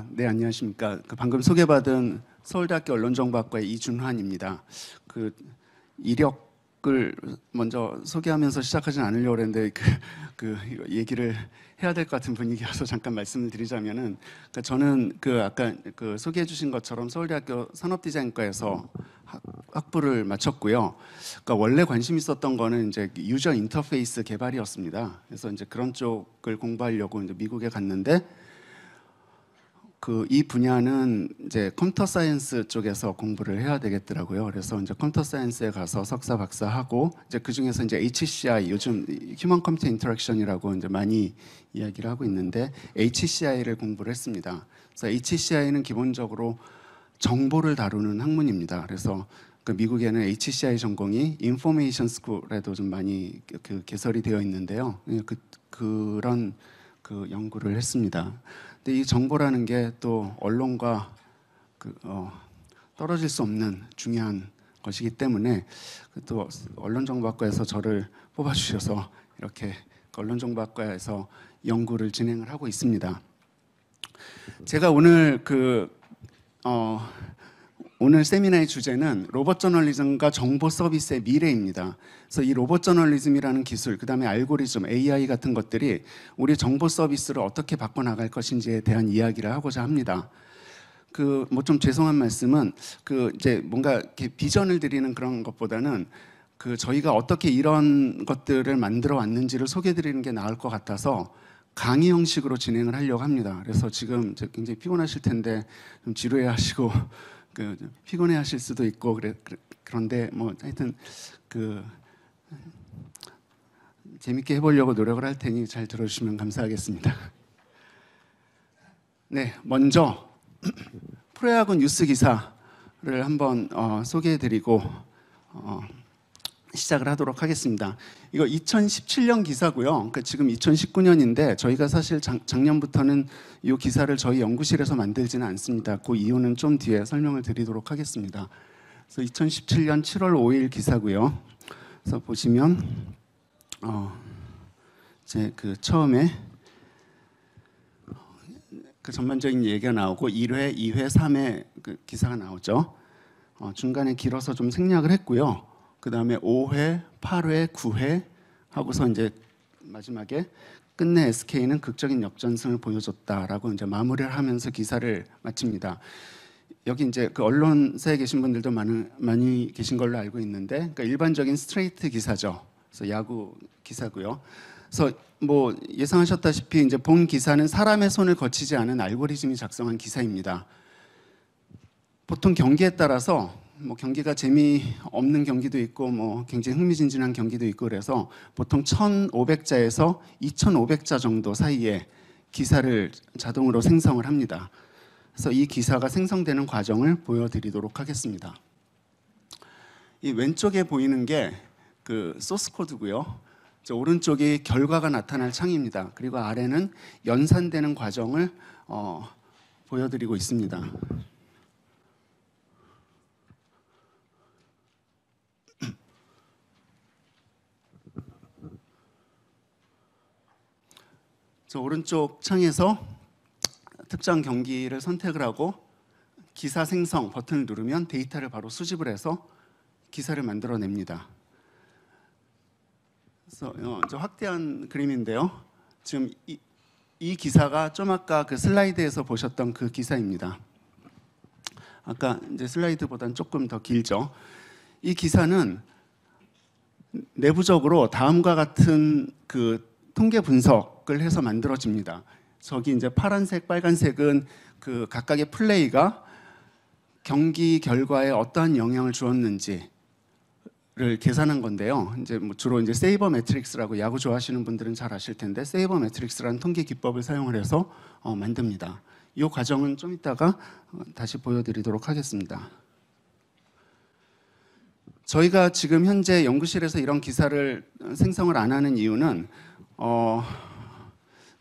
네, 안녕하십니까. 방금 소개받은 서울대학교 언론정보학과의 이준환입니다. 그 이력을 먼저 소개하면서 시작하진 않으려고 했는데 이거 얘기를 해야 될 것 같은 분위기라서 잠깐 말씀을 드리자면은, 저는 아까 소개해 주신 것처럼 서울대학교 산업디자인과에서 학부를 마쳤고요. 원래 관심 있었던 거는 이제 유저 인터페이스 개발이었습니다. 그래서 이제 그런 쪽을 공부하려고 이제 미국에 갔는데, 이 분야는 이제 컴퓨터 사이언스 쪽에서 공부를 해야 되겠더라고요. 그래서 이제 컴퓨터 사이언스에 가서 석사 박사 하고, 이제 그 중에서 이제 HCI, 요즘 휴먼 컴퓨터 인터랙션이라고 이제 많이 이야기를 하고 있는데, HCI를 공부를 했습니다. 그래서 HCI는 기본적으로 정보를 다루는 학문입니다. 그래서 미국에는 HCI 전공이 인포메이션 스쿨에도 좀 많이 개설이 되어 있는데요. 그런 연구를 했습니다. 근데 이 정보라는 게 또 언론과 떨어질 수 없는 중요한 것이기 때문에, 또 언론정보학과에서 저를 뽑아주셔서 이렇게 언론정보학과에서 연구를 진행을 하고 있습니다. 제가 오늘 세미나의 주제는 로봇 저널리즘과 정보 서비스의 미래입니다. 그래서 이 로봇 저널리즘이라는 기술, 그다음에 알고리즘, AI 같은 것들이 우리 정보 서비스를 어떻게 바꿔나갈 것인지에 대한 이야기를 하고자 합니다. 뭐 좀 죄송한 말씀은 이제 뭔가 이렇게 비전을 드리는 그런 것보다는 저희가 어떻게 이런 것들을 만들어 왔는지를 소개해 드리는 게 나을 것 같아서 강의 형식으로 진행을 하려고 합니다. 그래서 지금 굉장히 피곤하실 텐데 좀 지루해 하시고 피곤해 하실 수도 있고 그런데 뭐 하여튼 재밌게 해보려고 노력을 할 테니 잘 들어주시면 감사하겠습니다. 네, 먼저 프로야구 뉴스 기사를 한번 소개해드리고 시작을 하도록 하겠습니다. 이거 2017년 기사고요. 그러니까 지금 2019년인데 저희가 사실 작년부터는 이 기사를 저희 연구실에서 만들지는 않습니다. 그 이유는 좀 뒤에 설명을 드리도록 하겠습니다. 그래서 2017년 7월 5일 기사고요. 그래서 보시면 이제 처음에 전반적인 얘기가 나오고 1회, 2회, 3회 기사가 나오죠. 중간에 길어서 좀 생략을 했고요. 그 다음에 5회, 8회, 9회 하고서 이제 마지막에 끝내 SK는 극적인 역전승을 보여줬다라고 이제 마무리를 하면서 기사를 마칩니다. 여기 이제 언론사에 계신 분들도 많이 계신 걸로 알고 있는데, 일반적인 스트레이트 기사죠. 그래서 야구 기사고요. 그래서 뭐 예상하셨다시피 이제 본 기사는 사람의 손을 거치지 않은 알고리즘이 작성한 기사입니다. 보통 경기에 따라서 뭐 경기가 재미없는 경기도 있고 뭐 굉장히 흥미진진한 경기도 있고, 그래서 보통 1,500자에서 2,500자 정도 사이에 기사를 자동으로 생성을 합니다. 그래서 이 기사가 생성되는 과정을 보여드리도록 하겠습니다. 이 왼쪽에 보이는 게 소스 코드고요. 오른쪽이 결과가 나타날 창입니다. 그리고 아래는 연산되는 과정을 보여드리고 있습니다. 오른쪽 창에서 특정 경기를 선택을 하고 기사 생성 버튼을 누르면 데이터를 바로 수집을 해서 기사를 만들어냅니다. 그래서 확대한 그림인데요. 지금 이 기사가 좀 아까 슬라이드에서 보셨던 그 기사입니다. 아까 이제 슬라이드보다는 조금 더 길죠. 이 기사는 내부적으로 다음과 같은 통계 분석을 해서 만들어집니다. 저기 이제 파란색, 빨간색은 각각의 플레이가 경기 결과에 어떠한 영향을 주었는지를 계산한 건데요. 이제 뭐 주로 이제 세이버 매트릭스라고, 야구 좋아하시는 분들은 잘 아실 텐데 세이버 매트릭스라는 통계 기법을 사용을 해서 만듭니다. 이 과정은 좀 이따가 다시 보여드리도록 하겠습니다. 저희가 지금 현재 연구실에서 이런 기사를 생성을 안 하는 이유는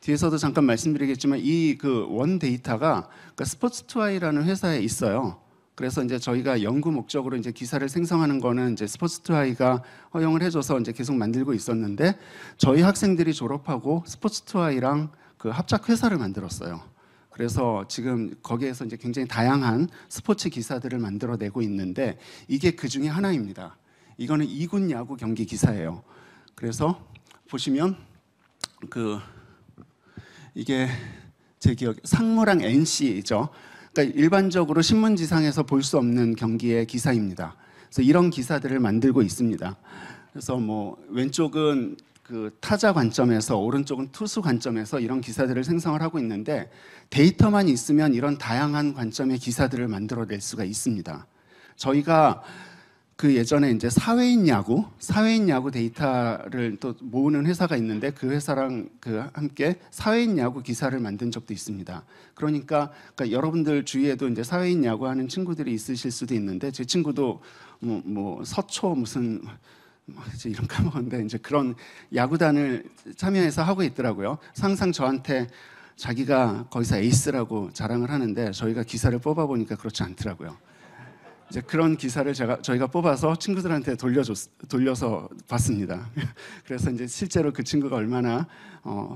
뒤에서도 잠깐 말씀드리겠지만 이 원 데이터가 스포츠2i라는 회사에 있어요. 그래서 이제 저희가 연구 목적으로 이제 기사를 생성하는 거는 이제 스포츠2i가 허용을 해줘서 이제 계속 만들고 있었는데, 저희 학생들이 졸업하고 스포츠2i랑 합작 회사를 만들었어요. 그래서 지금 거기에서 이제 굉장히 다양한 스포츠 기사들을 만들어내고 있는데 이게 그 중에 하나입니다. 이거는 2군 야구 경기 기사예요. 그래서 보시면 이게 제 기억 상무랑 NC죠. 그러니까 일반적으로 신문지상에서 볼 수 없는 경기의 기사입니다. 그래서 이런 기사들을 만들고 있습니다. 그래서 뭐 왼쪽은 그 타자 관점에서 오른쪽은 투수 관점에서 이런 기사들을 생성을 하고 있는데 데이터만 있으면 이런 다양한 관점의 기사들을 만들어낼 수가 있습니다. 저희가 그 예전에 이제 사회인 야구 데이터를 또 모으는 회사가 있는데 그 회사랑 함께 사회인 야구 기사를 만든 적도 있습니다. 그러니까 여러분들 주위에도 이제 사회인 야구 하는 친구들이 있으실 수도 있는데 제 친구도 뭐 서초 무슨 이제 이름 까먹었는데 이제 그런 야구단을 참여해서 하고 있더라고요. 항상 저한테 자기가 거기서 에이스라고 자랑을 하는데 저희가 기사를 뽑아 보니까 그렇지 않더라고요. 이제 그런 기사를 저희가 뽑아서 친구들한테 돌려서 봤습니다. 그래서 이제 실제로 그 친구가 얼마나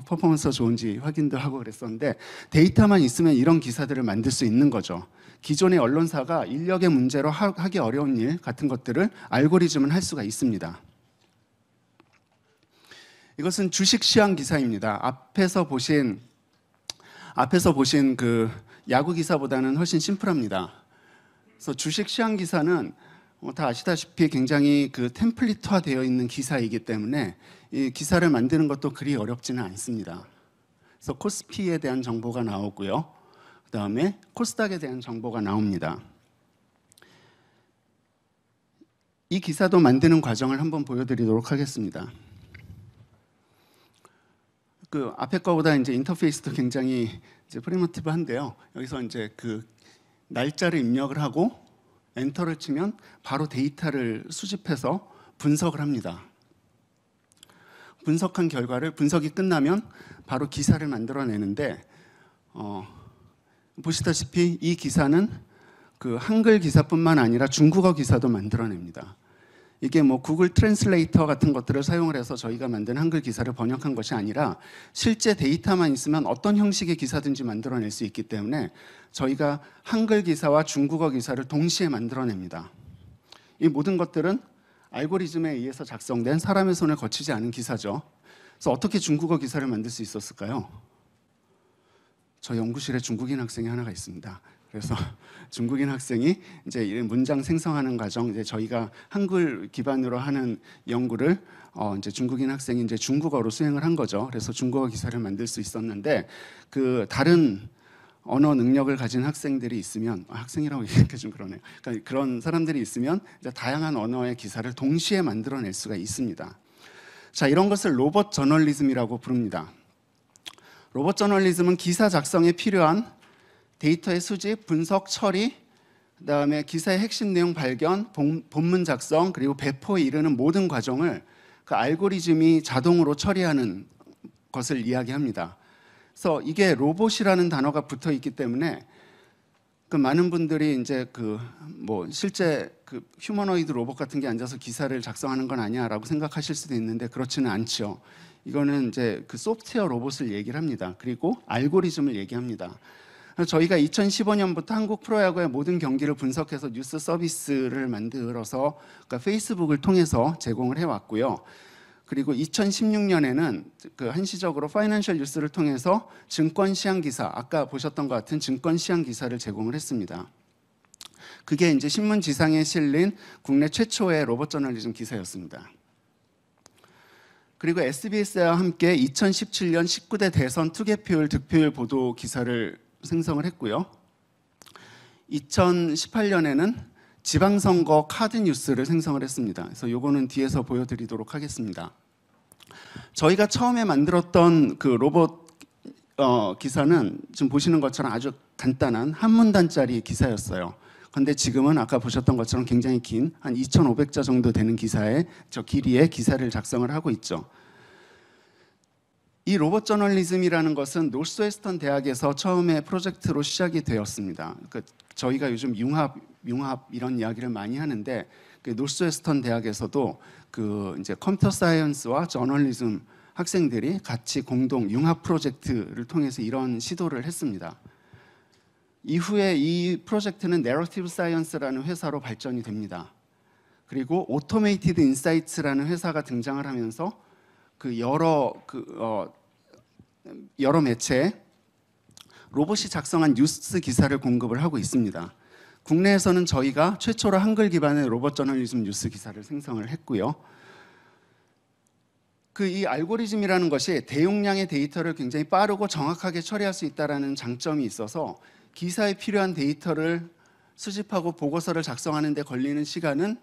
퍼포먼스가 좋은지 확인도 하고 그랬었는데 데이터만 있으면 이런 기사들을 만들 수 있는 거죠. 기존의 언론사가 인력의 문제로 하기 어려운 일 같은 것들을 알고리즘은 할 수가 있습니다. 이것은 주식 시황 기사입니다. 앞에서 보신 그 야구 기사보다는 훨씬 심플합니다. 그래서 주식 시황 기사는 다 아시다시피 굉장히 그 템플릿화 되어 있는 기사이기 때문에 이 기사를 만드는 것도 그리 어렵지는 않습니다. 그래서 코스피에 대한 정보가 나오고요. 그 다음에 코스닥에 대한 정보가 나옵니다. 이 기사도 만드는 과정을 한번 보여드리도록 하겠습니다. 그 앞에 거보다 이제 인터페이스도 굉장히 이제 프리미티브한데요. 여기서 이제 그 날짜를 입력을 하고 엔터를 치면 바로 데이터를 수집해서 분석을 합니다. 분석한 결과를 분석이 끝나면 바로 기사를 만들어내는데 보시다시피 이 기사는 그 한글 기사뿐만 아니라 중국어 기사도 만들어냅니다. 이게 뭐 구글 트랜슬레이터 같은 것들을 사용을 해서 저희가 만든 한글 기사를 번역한 것이 아니라 실제 데이터만 있으면 어떤 형식의 기사든지 만들어낼 수 있기 때문에 저희가 한글 기사와 중국어 기사를 동시에 만들어냅니다. 이 모든 것들은 알고리즘에 의해서 작성된 사람의 손을 거치지 않은 기사죠. 그래서 어떻게 중국어 기사를 만들 수 있었을까요? 저 연구실에 중국인 학생이 하나가 있습니다. 그래서 중국인 학생이 이제 문장 생성하는 과정, 이제 저희가 한글 기반으로 하는 연구를 이제 중국인 학생이 이제 중국어로 수행을 한 거죠. 그래서 중국어 기사를 만들 수 있었는데 그 다른 언어 능력을 가진 학생들이 있으면 학생이라고 얘기하기가 좀 그러네요. 그러니까 그런 사람들이 있으면 이제 다양한 언어의 기사를 동시에 만들어낼 수가 있습니다. 자, 이런 것을 로봇 저널리즘이라고 부릅니다. 로봇 저널리즘은 기사 작성에 필요한 데이터의 수집, 분석, 처리, 그다음에 기사의 핵심 내용 발견, 본문 작성, 그리고 배포에 이르는 모든 과정을 그 알고리즘이 자동으로 처리하는 것을 이야기합니다. 그래서 이게 로봇이라는 단어가 붙어 있기 때문에 그 많은 분들이 이제 그 뭐 실제 그 휴머노이드 로봇 같은 게 앉아서 기사를 작성하는 건 아니야라고 생각하실 수도 있는데 그렇지는 않죠. 이거는 이제 그 소프트웨어 로봇을 얘기를 합니다. 그리고 알고리즘을 얘기합니다. 저희가 2015년부터 한국 프로야구의 모든 경기를 분석해서 뉴스 서비스를 만들어서 그러니까 페이스북을 통해서 제공을 해왔고요. 그리고 2016년에는 그 한시적으로 파이낸셜 뉴스를 통해서 증권 시황 기사, 아까 보셨던 것 같은 증권 시황 기사를 제공을 했습니다. 그게 이제 신문 지상에 실린 국내 최초의 로봇 저널리즘 기사였습니다. 그리고 SBS와 함께 2017년 19대 대선 투개표율 득표율 보도 기사를 생성을 했고요. 2018년에는 지방선거 카드 뉴스를 생성을 했습니다. 그래서 요거는 뒤에서 보여드리도록 하겠습니다. 저희가 처음에 만들었던 그 로봇 기사는 지금 보시는 것처럼 아주 간단한 한 문단짜리 기사였어요. 그런데 지금은 아까 보셨던 것처럼 굉장히 긴 한 2,500자 정도 되는 기사의 저 길이의 기사를 작성을 하고 있죠. 이 로봇 저널리즘이라는 것은 노스웨스턴 대학에서 처음에 프로젝트로 시작이 되었습니다. 저희가 요즘 융합 이런 이야기를 많이 하는데 그 노스웨스턴 대학에서도 그 이제 컴퓨터 사이언스와 저널리즘 학생들이 같이 공동 융합 프로젝트를 통해서 이런 시도를 했습니다. 이후에 이 프로젝트는 내러티브 사이언스라는 회사로 발전이 됩니다. 그리고 오토메이티드 인사이트라는 회사가 등장을 하면서 그 여러 매체에 로봇이 작성한 뉴스 기사를 공급을 하고 있습니다. 국내에서는 저희가 최초로 한글 기반의 로봇 저널리즘 뉴스 기사를 생성을 했고요. 이 알고리즘이라는 것이 대용량의 데이터를 굉장히 빠르고 정확하게 처리할 수 있다는 장점이 있어서 기사에 필요한 데이터를 수집하고 보고서를 작성하는 데 걸리는 시간은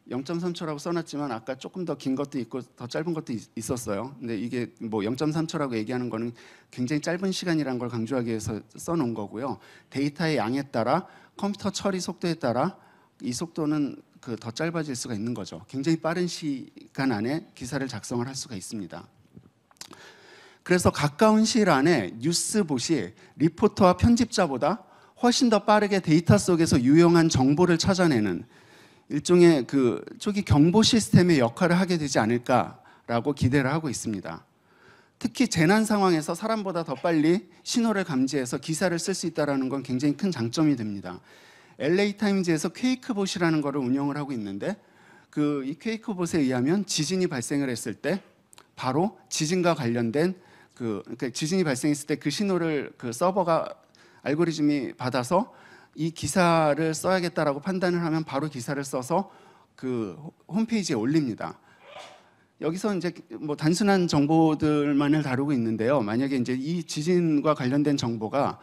0.3초라고 써놨지만 아까 조금 더 긴 것도 있고 더 짧은 것도 있었어요. 근데 이게 뭐 0.3초라고 얘기하는 거는 굉장히 짧은 시간이라는 걸 강조하기 위해서 써놓은 거고요. 데이터의 양에 따라 컴퓨터 처리 속도에 따라 이 속도는 더 짧아질 수가 있는 거죠. 굉장히 빠른 시간 안에 기사를 작성을 할 수가 있습니다. 그래서 가까운 시일 안에 뉴스봇이 리포터와 편집자보다 훨씬 더 빠르게 데이터 속에서 유용한 정보를 찾아내는 일종의 초기 경보 시스템의 역할을 하게 되지 않을까라고 기대를 하고 있습니다. 특히 재난 상황에서 사람보다 더 빨리 신호를 감지해서 기사를 쓸 수 있다는 건 굉장히 큰 장점이 됩니다. LA 타임즈에서 퀘이크봇이라는 것을 운영을 하고 있는데 이 퀘이크봇에 의하면 지진이 발생을 했을 때 바로 지진과 관련된 그러니까 지진이 발생했을 때 그 신호를 서버가 알고리즘이 받아서 이 기사를 써야겠다라고 판단을 하면 바로 기사를 써서 홈페이지에 올립니다. 여기서 이제 뭐 단순한 정보들만을 다루고 있는데요. 만약에 이제 이 지진과 관련된 정보가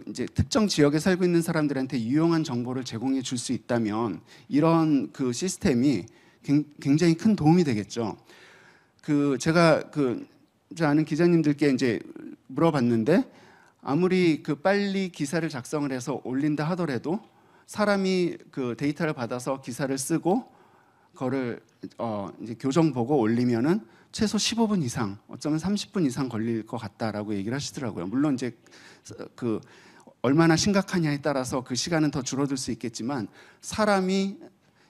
이제 특정 지역에 살고 있는 사람들한테 유용한 정보를 제공해 줄 수 있다면 이런 시스템이 굉장히 큰 도움이 되겠죠. 제가 저 아는 기자님들께 이제 물어봤는데 아무리 빨리 기사를 작성을 해서 올린다 하더라도 사람이 데이터를 받아서 기사를 쓰고 그거를 이제 교정 보고 올리면은 최소 15분 이상, 어쩌면 30분 이상 걸릴 것 같다라고 얘기를 하시더라고요. 물론 이제 얼마나 심각하냐에 따라서 그 시간은 더 줄어들 수 있겠지만 사람이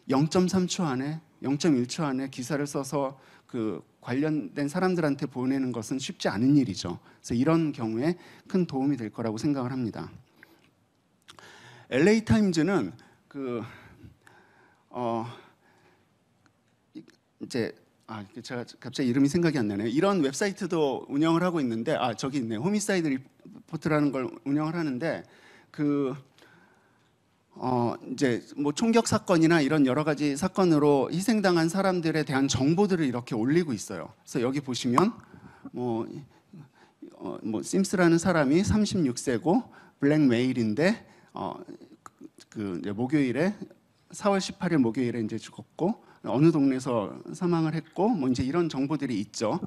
0.3초 안에, 0.1초 안에 기사를 써서 관련된 사람들한테 보내는 것은 쉽지 않은 일이죠. 그래서 이런 경우에 큰 도움이 될 거라고 생각을 합니다. LA 타임즈는 제가 갑자기 이름이 생각이 안 나네요. 이런 웹사이트도 운영을 하고 있는데 저기 있네요. 호미사이드 리포트라는 걸 운영을 하는데 이제 뭐 총격 사건이나 이런 여러 가지 사건으로 희생당한 사람들에 대한 정보들을 이렇게 올리고 있어요. 그래서 여기 보시면 뭐 심스라는 사람이 36세고 블랙 메일인데 이제 목요일에 4월 18일 목요일에 이제 죽었고 어느 동네에서 사망을 했고 뭐 이제 이런 정보들이 있죠.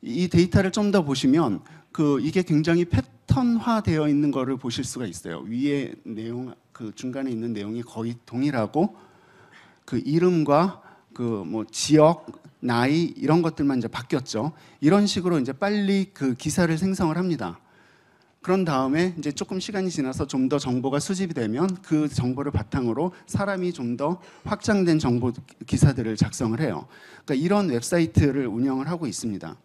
이 데이터를 좀 더 보시면 이게 굉장히 패턴화되어 있는 거를 보실 수가 있어요. 위에 내용 중간에 있는 내용이 거의 동일하고 이름과 뭐 지역, 나이 이런 것들만 이제 바뀌었죠. 이런 식으로 이제 빨리 기사를 생성을 합니다. 그런 다음에 이제 조금 시간이 지나서 좀 더 정보가 수집이 되면 그 정보를 바탕으로 사람이 좀 더 확장된 정보 기사들을 작성을 해요. 그러니까 이런 웹사이트를 운영을 하고 있습니다.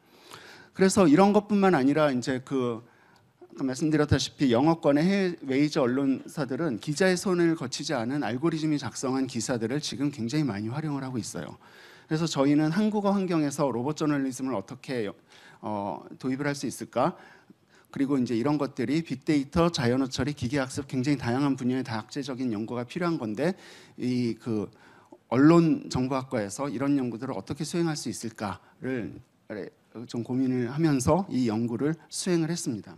그래서 이런 것뿐만 아니라 이제 아까 말씀드렸다시피 영어권의 해외 메이저 언론사들은 기자의 손을 거치지 않은 알고리즘이 작성한 기사들을 지금 굉장히 많이 활용을 하고 있어요. 그래서 저희는 한국어 환경에서 로봇 저널리즘을 어떻게 도입을 할 수 있을까? 그리고 이제 이런 것들이 빅데이터, 자연어 처리, 기계학습 굉장히 다양한 분야의 다학제적인 연구가 필요한 건데 언론 정보학과에서 이런 연구들을 어떻게 수행할 수 있을까를 좀 고민을 하면서 이 연구를 수행을 했습니다.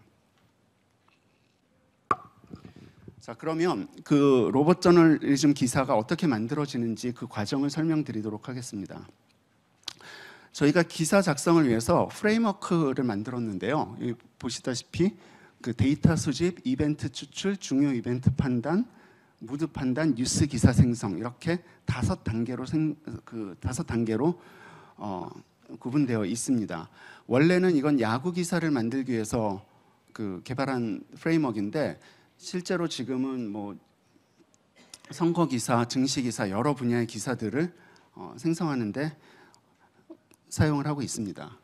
자, 그러면 로봇 저널리즘 기사가 어떻게 만들어지는지 그 과정을 설명드리도록 하겠습니다. 저희가 기사 작성을 위해서 프레임워크를 만들었는데요. 여기 보시다시피 데이터 수집, 이벤트 추출, 중요 이벤트 판단, 무드 판단, 뉴스 기사 생성 이렇게 5단계로 구분되어 있습니다. 원래는 이건 야구 기사를 만들기 위해서 개발한 프레임워크인데 실제로 지금은 뭐 선거 기사, 증시 기사 여러 분야의 기사들을 생성하는데 사용을 하고 있습니다.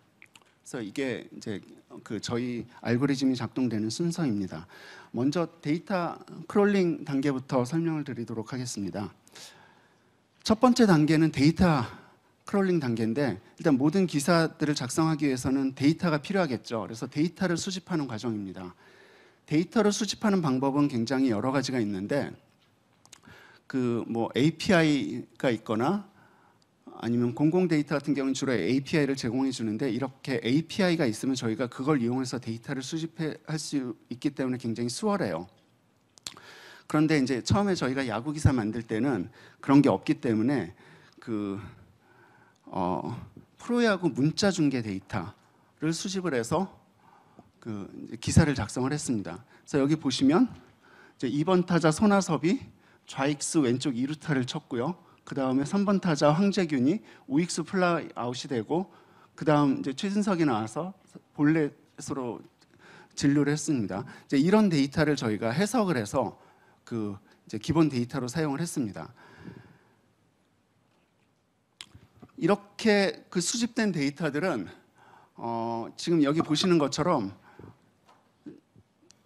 그래서 이게 이제 그 저희 알고리즘이 작동되는 순서입니다. 먼저 데이터 크롤링 단계부터 설명을 드리도록 하겠습니다. 첫 번째 단계는 데이터 크롤링 단계인데, 일단 모든 기사들을 작성하기 위해서는 데이터가 필요하겠죠. 그래서 데이터를 수집하는 과정입니다. 데이터를 수집하는 방법은 굉장히 여러 가지가 있는데, 그 뭐 API가 있거나 아니면 공공 데이터 같은 경우는 주로 API를 제공해 주는데, 이렇게 API가 있으면 저희가 그걸 이용해서 데이터를 수집할 수 있기 때문에 굉장히 수월해요. 그런데 이제 처음에 저희가 야구 기사 만들 때는 그런 게 없기 때문에 프로야구 문자 중계 데이터를 수집을 해서 기사를 작성을 했습니다. 그래서 여기 보시면 이제 2번 타자 손아섭이 좌익수 왼쪽 2루타를 쳤고요. 그 다음에 3번 타자 황재균이 우익수 플라이 아웃이 되고, 그 다음 이제 최진석이 나와서 볼넷으로 진루를 했습니다. 이제 이런 데이터를 저희가 해석을 해서 이제 기본 데이터로 사용을 했습니다. 이렇게 수집된 데이터들은 지금 여기 보시는 것처럼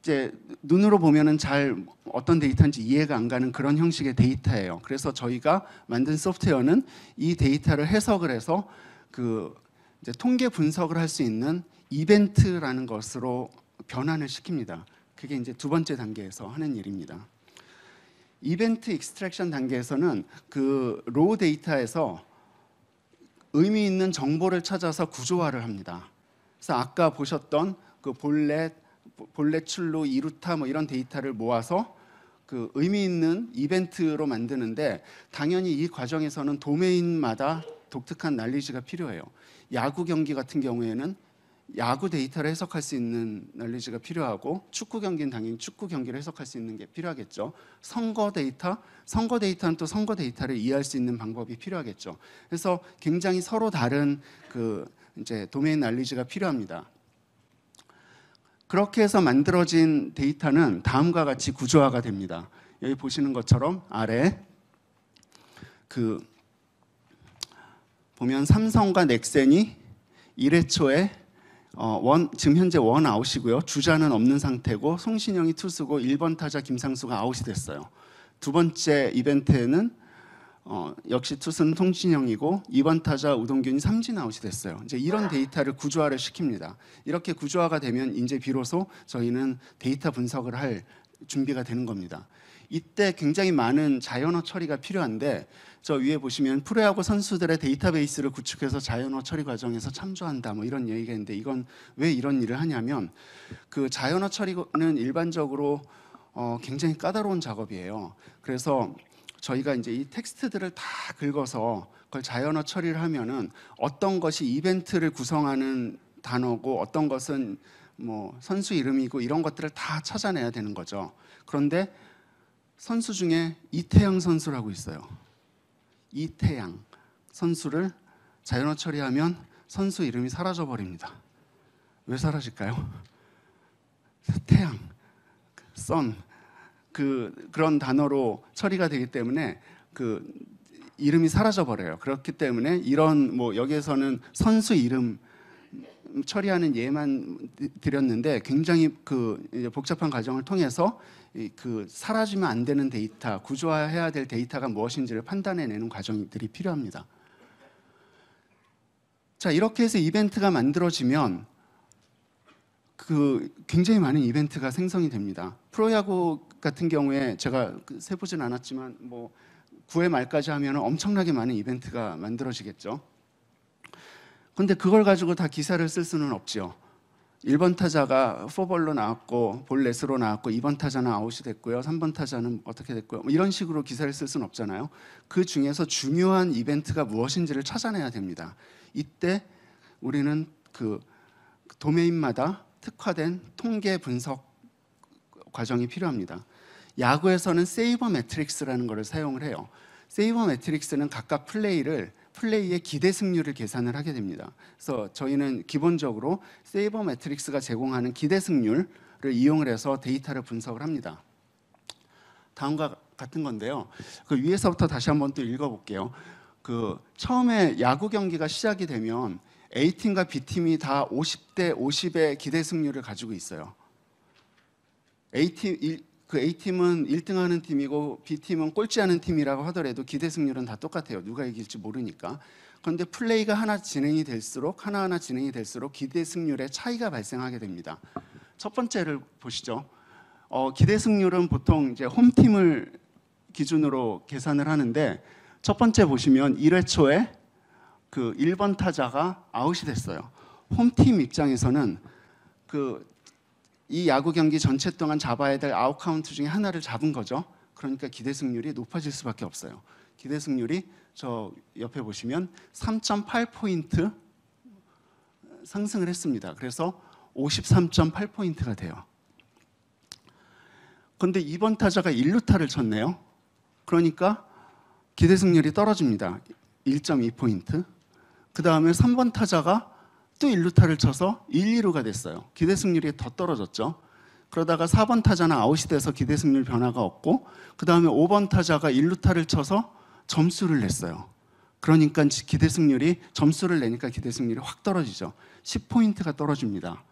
이제 눈으로 보면은 잘 어떤 데이터인지 이해가 안 가는 그런 형식의 데이터예요. 그래서 저희가 만든 소프트웨어는 이 데이터를 해석을 해서 이제 통계 분석을 할 수 있는 이벤트라는 것으로 변환을 시킵니다. 그게 이제 두 번째 단계에서 하는 일입니다. 이벤트 익스트랙션 단계에서는 로우 데이터에서 의미 있는 정보를 찾아서 구조화를 합니다. 그래서 아까 보셨던 볼넷 출루, 2루타 뭐 이런 데이터를 모아서 의미 있는 이벤트로 만드는데, 당연히 이 과정에서는 도메인마다 독특한 날리지가 필요해요. 야구 경기 같은 경우에는 야구 데이터를 해석할 수 있는 날리지가 필요하고, 축구 경기는 당연히 축구 경기를 해석할 수 있는 게 필요하겠죠. 선거 데이터는 또 선거 데이터를 이해할 수 있는 방법이 필요하겠죠. 그래서 굉장히 서로 다른 이제 도메인 날리지가 필요합니다. 그렇게 해서 만들어진 데이터는 다음과 같이 구조화가 됩니다. 여기 보시는 것처럼 아래 보면 삼성과 넥센이 1회 초에 지금 현재 원 아웃이고요. 주자는 없는 상태고 송신영이 투수고 1번 타자 김상수가 아웃이 됐어요. 두 번째 이벤트에는 역시 투수는 송신영이고 2번 타자 우동균이 삼진 아웃이 됐어요. 이제 이런 데이터를 구조화를 시킵니다. 이렇게 구조화가 되면 이제 비로소 저희는 데이터 분석을 할 준비가 되는 겁니다. 이때 굉장히 많은 자연어 처리가 필요한데, 저 위에 보시면 프로야구 선수들의 데이터베이스를 구축해서 자연어 처리 과정에서 참조한다 뭐 이런 얘기가 있는데, 이건 왜 이런 일을 하냐면 자연어 처리는 일반적으로 굉장히 까다로운 작업이에요. 그래서 저희가 이제 이 텍스트들을 다 긁어서 그걸 자연어 처리를 하면은 어떤 것이 이벤트를 구성하는 단어고 어떤 것은 뭐 선수 이름이고 이런 것들을 다 찾아내야 되는 거죠. 그런데 선수 중에 이태양 선수라고 있어요. 이태양 선수를 자연어 처리하면 선수 이름이 사라져 버립니다. 왜 사라질까요? 태양, 선 그런 단어로 처리가 되기 때문에 이름이 사라져 버려요. 그렇기 때문에 이런 뭐 여기에서는 선수 이름 처리하는 예만 드렸는데, 굉장히 복잡한 과정을 통해서 사라지면 안 되는 데이터, 구조화해야 될 데이터가 무엇인지를 판단해내는 과정들이 필요합니다. 자, 이렇게 해서 이벤트가 만들어지면 굉장히 많은 이벤트가 생성이 됩니다. 프로야구 같은 경우에 제가 세보진 않았지만 뭐 9회 말까지 하면 엄청나게 많은 이벤트가 만들어지겠죠. 근데 그걸 가지고 다 기사를 쓸 수는 없죠. 1번 타자가 포볼로 나왔고 볼넷으로 나왔고 2번 타자는 아웃이 됐고요. 3번 타자는 어떻게 됐고요. 뭐 이런 식으로 기사를 쓸 수는 없잖아요. 그 중에서 중요한 이벤트가 무엇인지를 찾아내야 됩니다. 이때 우리는 도메인마다 특화된 통계 분석 과정이 필요합니다. 야구에서는 세이버 매트릭스라는 것을 사용을 해요. 세이버 매트릭스는 각각 플레이의 기대 승률을 계산을 하게 됩니다. 그래서 저희는 기본적으로 세이버 매트릭스가 제공하는 기대 승률을 이용을 해서 데이터를 분석을 합니다. 다음과 같은 건데요. 위에서부터 다시 한번 또 읽어볼게요. 처음에 야구 경기가 시작이 되면 A팀과 B팀이 다 50대 50의 기대 승률을 가지고 있어요. A팀은 1등하는 팀이고 B팀은 꼴찌하는 팀이라고 하더라도 기대 승률은 다 똑같아요. 누가 이길지 모르니까. 그런데 플레이가 하나하나 진행이 될수록 기대 승률에 차이가 발생하게 됩니다. 첫 번째를 보시죠. 기대 승률은 보통 이제 홈팀을 기준으로 계산을 하는데, 첫 번째 보시면 1회 초에 그 1번 타자가 아웃이 됐어요. 홈팀 입장에서는 이 야구 경기 전체 동안 잡아야 될 아웃 카운트 중에 하나를 잡은 거죠. 그러니까 기대 승률이 높아질 수밖에 없어요. 기대 승률이 저 옆에 보시면 3.8포인트 상승을 했습니다. 그래서 53.8포인트가 돼요. 그런데 2번 타자가 1루타를 쳤네요. 그러니까 기대 승률이 떨어집니다. 1.2포인트. 그 다음에 3번 타자가 또 1루타를 쳐서 1, 2루가 됐어요. 기대 승률이 더 떨어졌죠. 그러다가 4번 타자는 아웃이 돼서 기대 승률 변화가 없고, 그 다음에 5번 타자가 1루타를 쳐서 점수를 냈어요. 그러니까 기대 승률이, 점수를 내니까 기대 승률이 확 떨어지죠. 10포인트가 떨어집니다.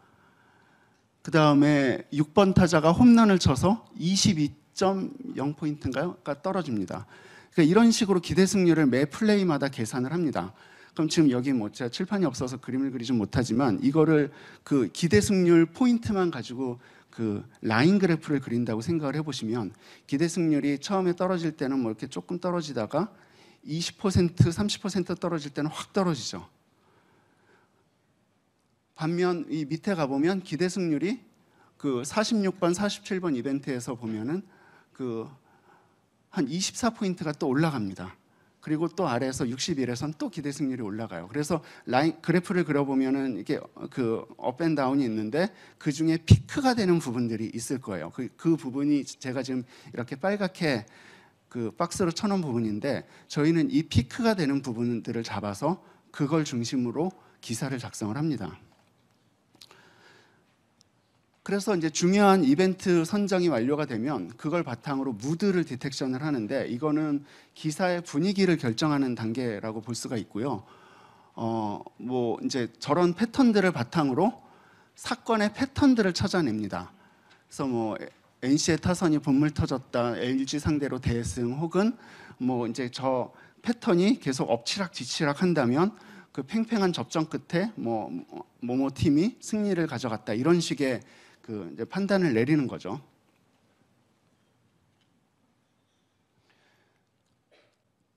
그 다음에 6번 타자가 홈런을 쳐서 22.0포인트인가요?가 떨어집니다. 그러니까 이런 식으로 기대 승률을 매 플레이마다 계산을 합니다. 그럼 지금 여기 뭐 제가 칠판이 없어서 그림을 그리지 못하지만, 이거를 그 기대 승률 포인트만 가지고 그 라인 그래프를 그린다고 생각을 해보시면, 기대 승률이 처음에 떨어질 때는 뭐 이렇게 조금 떨어지다가 20%, 30% 떨어질 때는 확 떨어지죠. 반면 이 밑에 가보면 기대 승률이 그 46번, 47번 이벤트에서 보면은 그 한 24포인트가 또 올라갑니다. 그리고 또 아래에서 61에선 또 기대 승률이 올라가요. 그래서 라인 그래프를 그려보면은 이게 그 업앤다운이 있는데, 그 중에 피크가 되는 부분들이 있을 거예요. 그 부분이 제가 지금 이렇게 빨갛게 그 박스로 쳐놓은 부분인데, 저희는 이 피크가 되는 부분들을 잡아서 그걸 중심으로 기사를 작성을 합니다. 그래서 이제 중요한 이벤트 선정이 완료가 되면 그걸 바탕으로 무드를 디텍션을 하는데, 이거는 기사의 분위기를 결정하는 단계라고 볼 수가 있고요. 뭐 이제 저런 패턴들을 바탕으로 사건의 패턴들을 찾아냅니다. 그래서 뭐 NC의 타선이 분물 터졌다, LG 상대로 대승, 혹은 뭐 이제 저 패턴이 계속 엎치락 뒤치락 한다면 그 팽팽한 접전 끝에 뭐모 팀이 승리를 가져갔다, 이런 식의 그 이제 판단을 내리는 거죠.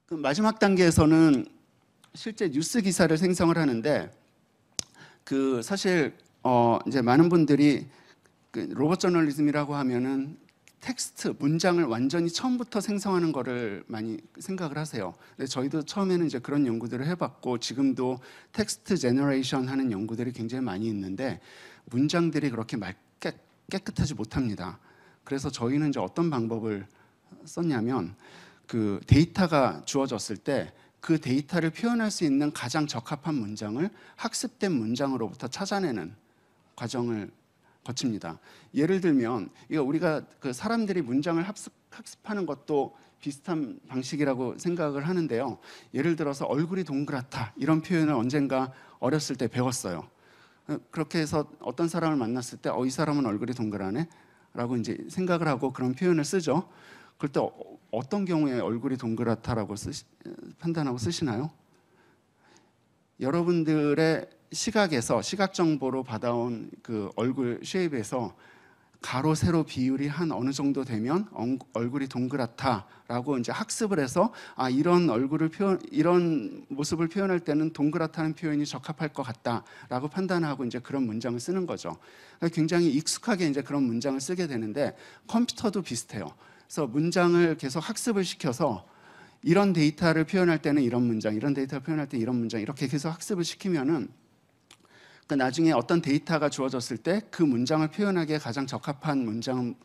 그 마지막 단계에서는 실제 뉴스 기사를 생성을 하는데, 그 사실 이제 많은 분들이 그 로봇 저널리즘이라고 하면은 텍스트, 문장을 완전히 처음부터 생성하는 거를 많이 생각을 하세요. 근데 저희도 처음에는 이제 그런 연구들을 해봤고, 지금도 텍스트 제너레이션 하는 연구들이 굉장히 많이 있는데, 문장들이 그렇게 깨끗하지 못합니다. 그래서 저희는 이제 어떤 방법을 썼냐면, 그 데이터가 주어졌을 때 그 데이터를 표현할 수 있는 가장 적합한 문장을 학습된 문장으로부터 찾아내는 과정을 거칩니다. 예를 들면 이거 우리가 그 사람들이 문장을 학습하는 것도 비슷한 방식이라고 생각을 하는데요. 예를 들어서 얼굴이 동그랗다, 이런 표현을 언젠가 어렸을 때 배웠어요. 그렇게 해서 어떤 사람을 만났을 때 이 사람은 얼굴이 동그라네 라고 이제 생각을 하고 그런 표현을 쓰죠. 그럴 때 어떤 경우에 얼굴이 동그랗다라고 판단하고 쓰시나요? 여러분들의 시각에서, 시각 정보로 받아온 그 얼굴 쉐입에서 가로 세로 비율이 한 어느 정도 되면 얼굴이 동그랗다라고 이제 학습을 해서, 이런 이런 모습을 표현할 때는 동그랗다는 표현이 적합할 것 같다라고 판단하고 이제 그런 문장을 쓰는 거죠. 그러니까 굉장히 익숙하게 이제 그런 문장을 쓰게 되는데, 컴퓨터도 비슷해요. 그래서 문장을 계속 학습을 시켜서 이런 데이터를 표현할 때는 이런 문장, 이런 데이터를 표현할 때 이런 문장, 이렇게 계속 학습을 시키면은 나중에 어떤 데이터가 주어졌을 때 그 문장을 표현하기에 가장 적합한 문장은,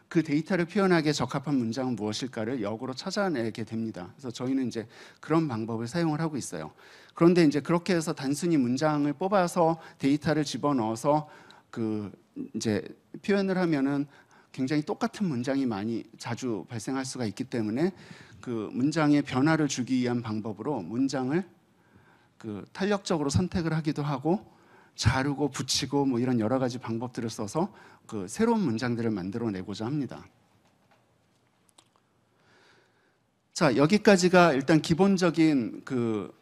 그 데이터를 표현하기에 적합한 문장은 무엇일까를 역으로 찾아내게 됩니다. 그래서 저희는 이제 그런 방법을 사용을 하고 있어요. 그런데 이제 그렇게 해서 단순히 문장을 뽑아서 데이터를 집어넣어서 그 이제 표현을 하면은 굉장히 똑같은 문장이 자주 발생할 수가 있기 때문에, 그 문장에 변화를 주기 위한 방법으로 문장을 그 탄력적으로 선택을 하기도 하고 자르고 붙이고 뭐 이런 여러 가지 방법들을 써서 그 새로운 문장들을 만들어내고자 합니다. 자, 여기까지가 일단 기본적인 그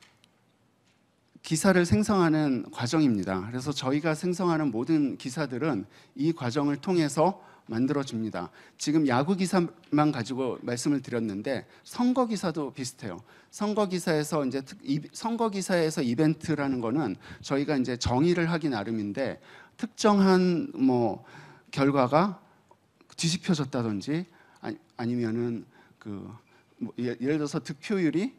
기사를 생성하는 과정입니다. 그래서 저희가 생성하는 모든 기사들은 이 과정을 통해서 만들어집니다. 지금 야구 기사만 가지고 말씀을 드렸는데 선거 기사도 비슷해요. 선거 기사에서 이벤트라는 거는 저희가 이제 정의를 하기 나름인데 특정한 뭐 결과가 뒤집혀졌다든지 아니면은 그 뭐 예를 들어서 득표율이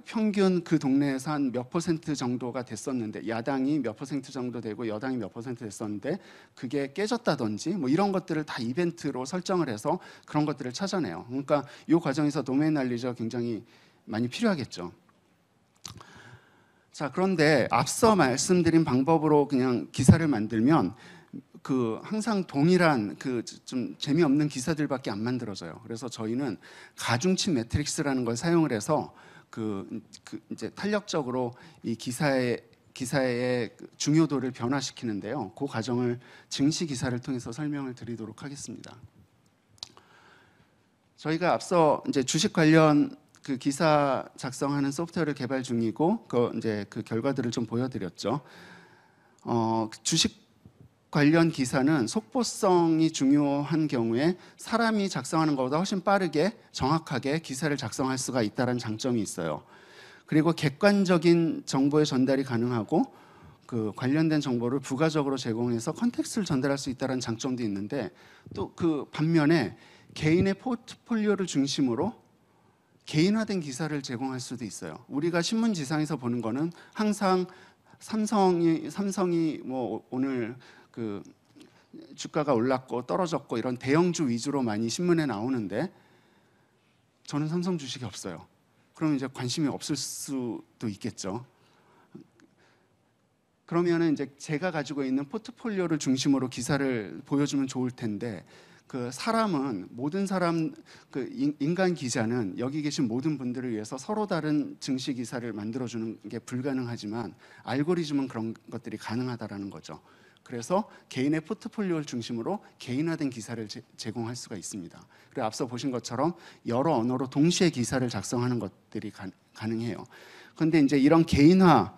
평균 그 동네에서 한 몇 퍼센트 정도가 됐었는데 야당이 몇 퍼센트 정도 되고 여당이 몇 퍼센트 됐었는데 그게 깨졌다든지 뭐 이런 것들을 다 이벤트로 설정을 해서 그런 것들을 찾아내요. 그러니까 이 과정에서 도메인 난리지가 굉장히 많이 필요하겠죠. 자, 그런데 앞서 말씀드린 방법으로 그냥 기사를 만들면 그 항상 동일한 그 좀 재미없는 기사들밖에 안 만들어져요. 그래서 저희는 가중치 매트릭스라는 걸 사용을 해서 이제 탄력적으로 이 기사의 중요도를 변화시키는데요. 그 과정을 증시 기사를 통해서 설명을 드리도록 하겠습니다. 저희가 앞서 이제 주식 관련 그 기사 작성하는 소프트웨어를 개발 중이고 그 결과들을 좀 보여드렸죠. 주식 관련 기사는 속보성이 중요한 경우에 사람이 작성하는 것보다 훨씬 빠르게 정확하게 기사를 작성할 수가 있다는 장점이 있어요. 그리고 객관적인 정보의 전달이 가능하고 그 관련된 정보를 부가적으로 제공해서 컨텍스트를 전달할 수 있다는 장점도 있는데 또 그 반면에 개인의 포트폴리오를 중심으로 개인화된 기사를 제공할 수도 있어요. 우리가 신문지상에서 보는 거는 항상 삼성이 뭐 오늘 그 주가가 올랐고 떨어졌고 이런 대형주 위주로 많이 신문에 나오는데 저는 삼성 주식이 없어요. 그러면 이제 관심이 없을 수도 있겠죠. 그러면은 이제 제가 가지고 있는 포트폴리오를 중심으로 기사를 보여주면 좋을 텐데 그 사람은 모든 사람 그 인간 기자는 여기 계신 모든 분들을 위해서 서로 다른 증시 기사를 만들어주는 게 불가능하지만 알고리즘은 그런 것들이 가능하다라는 거죠. 그래서 개인의 포트폴리오를 중심으로 개인화된 기사를 제공할 수가 있습니다. 그리고 앞서 보신 것처럼 여러 언어로 동시에 기사를 작성하는 것들이 가능해요. 그런데 이제 이런 개인화를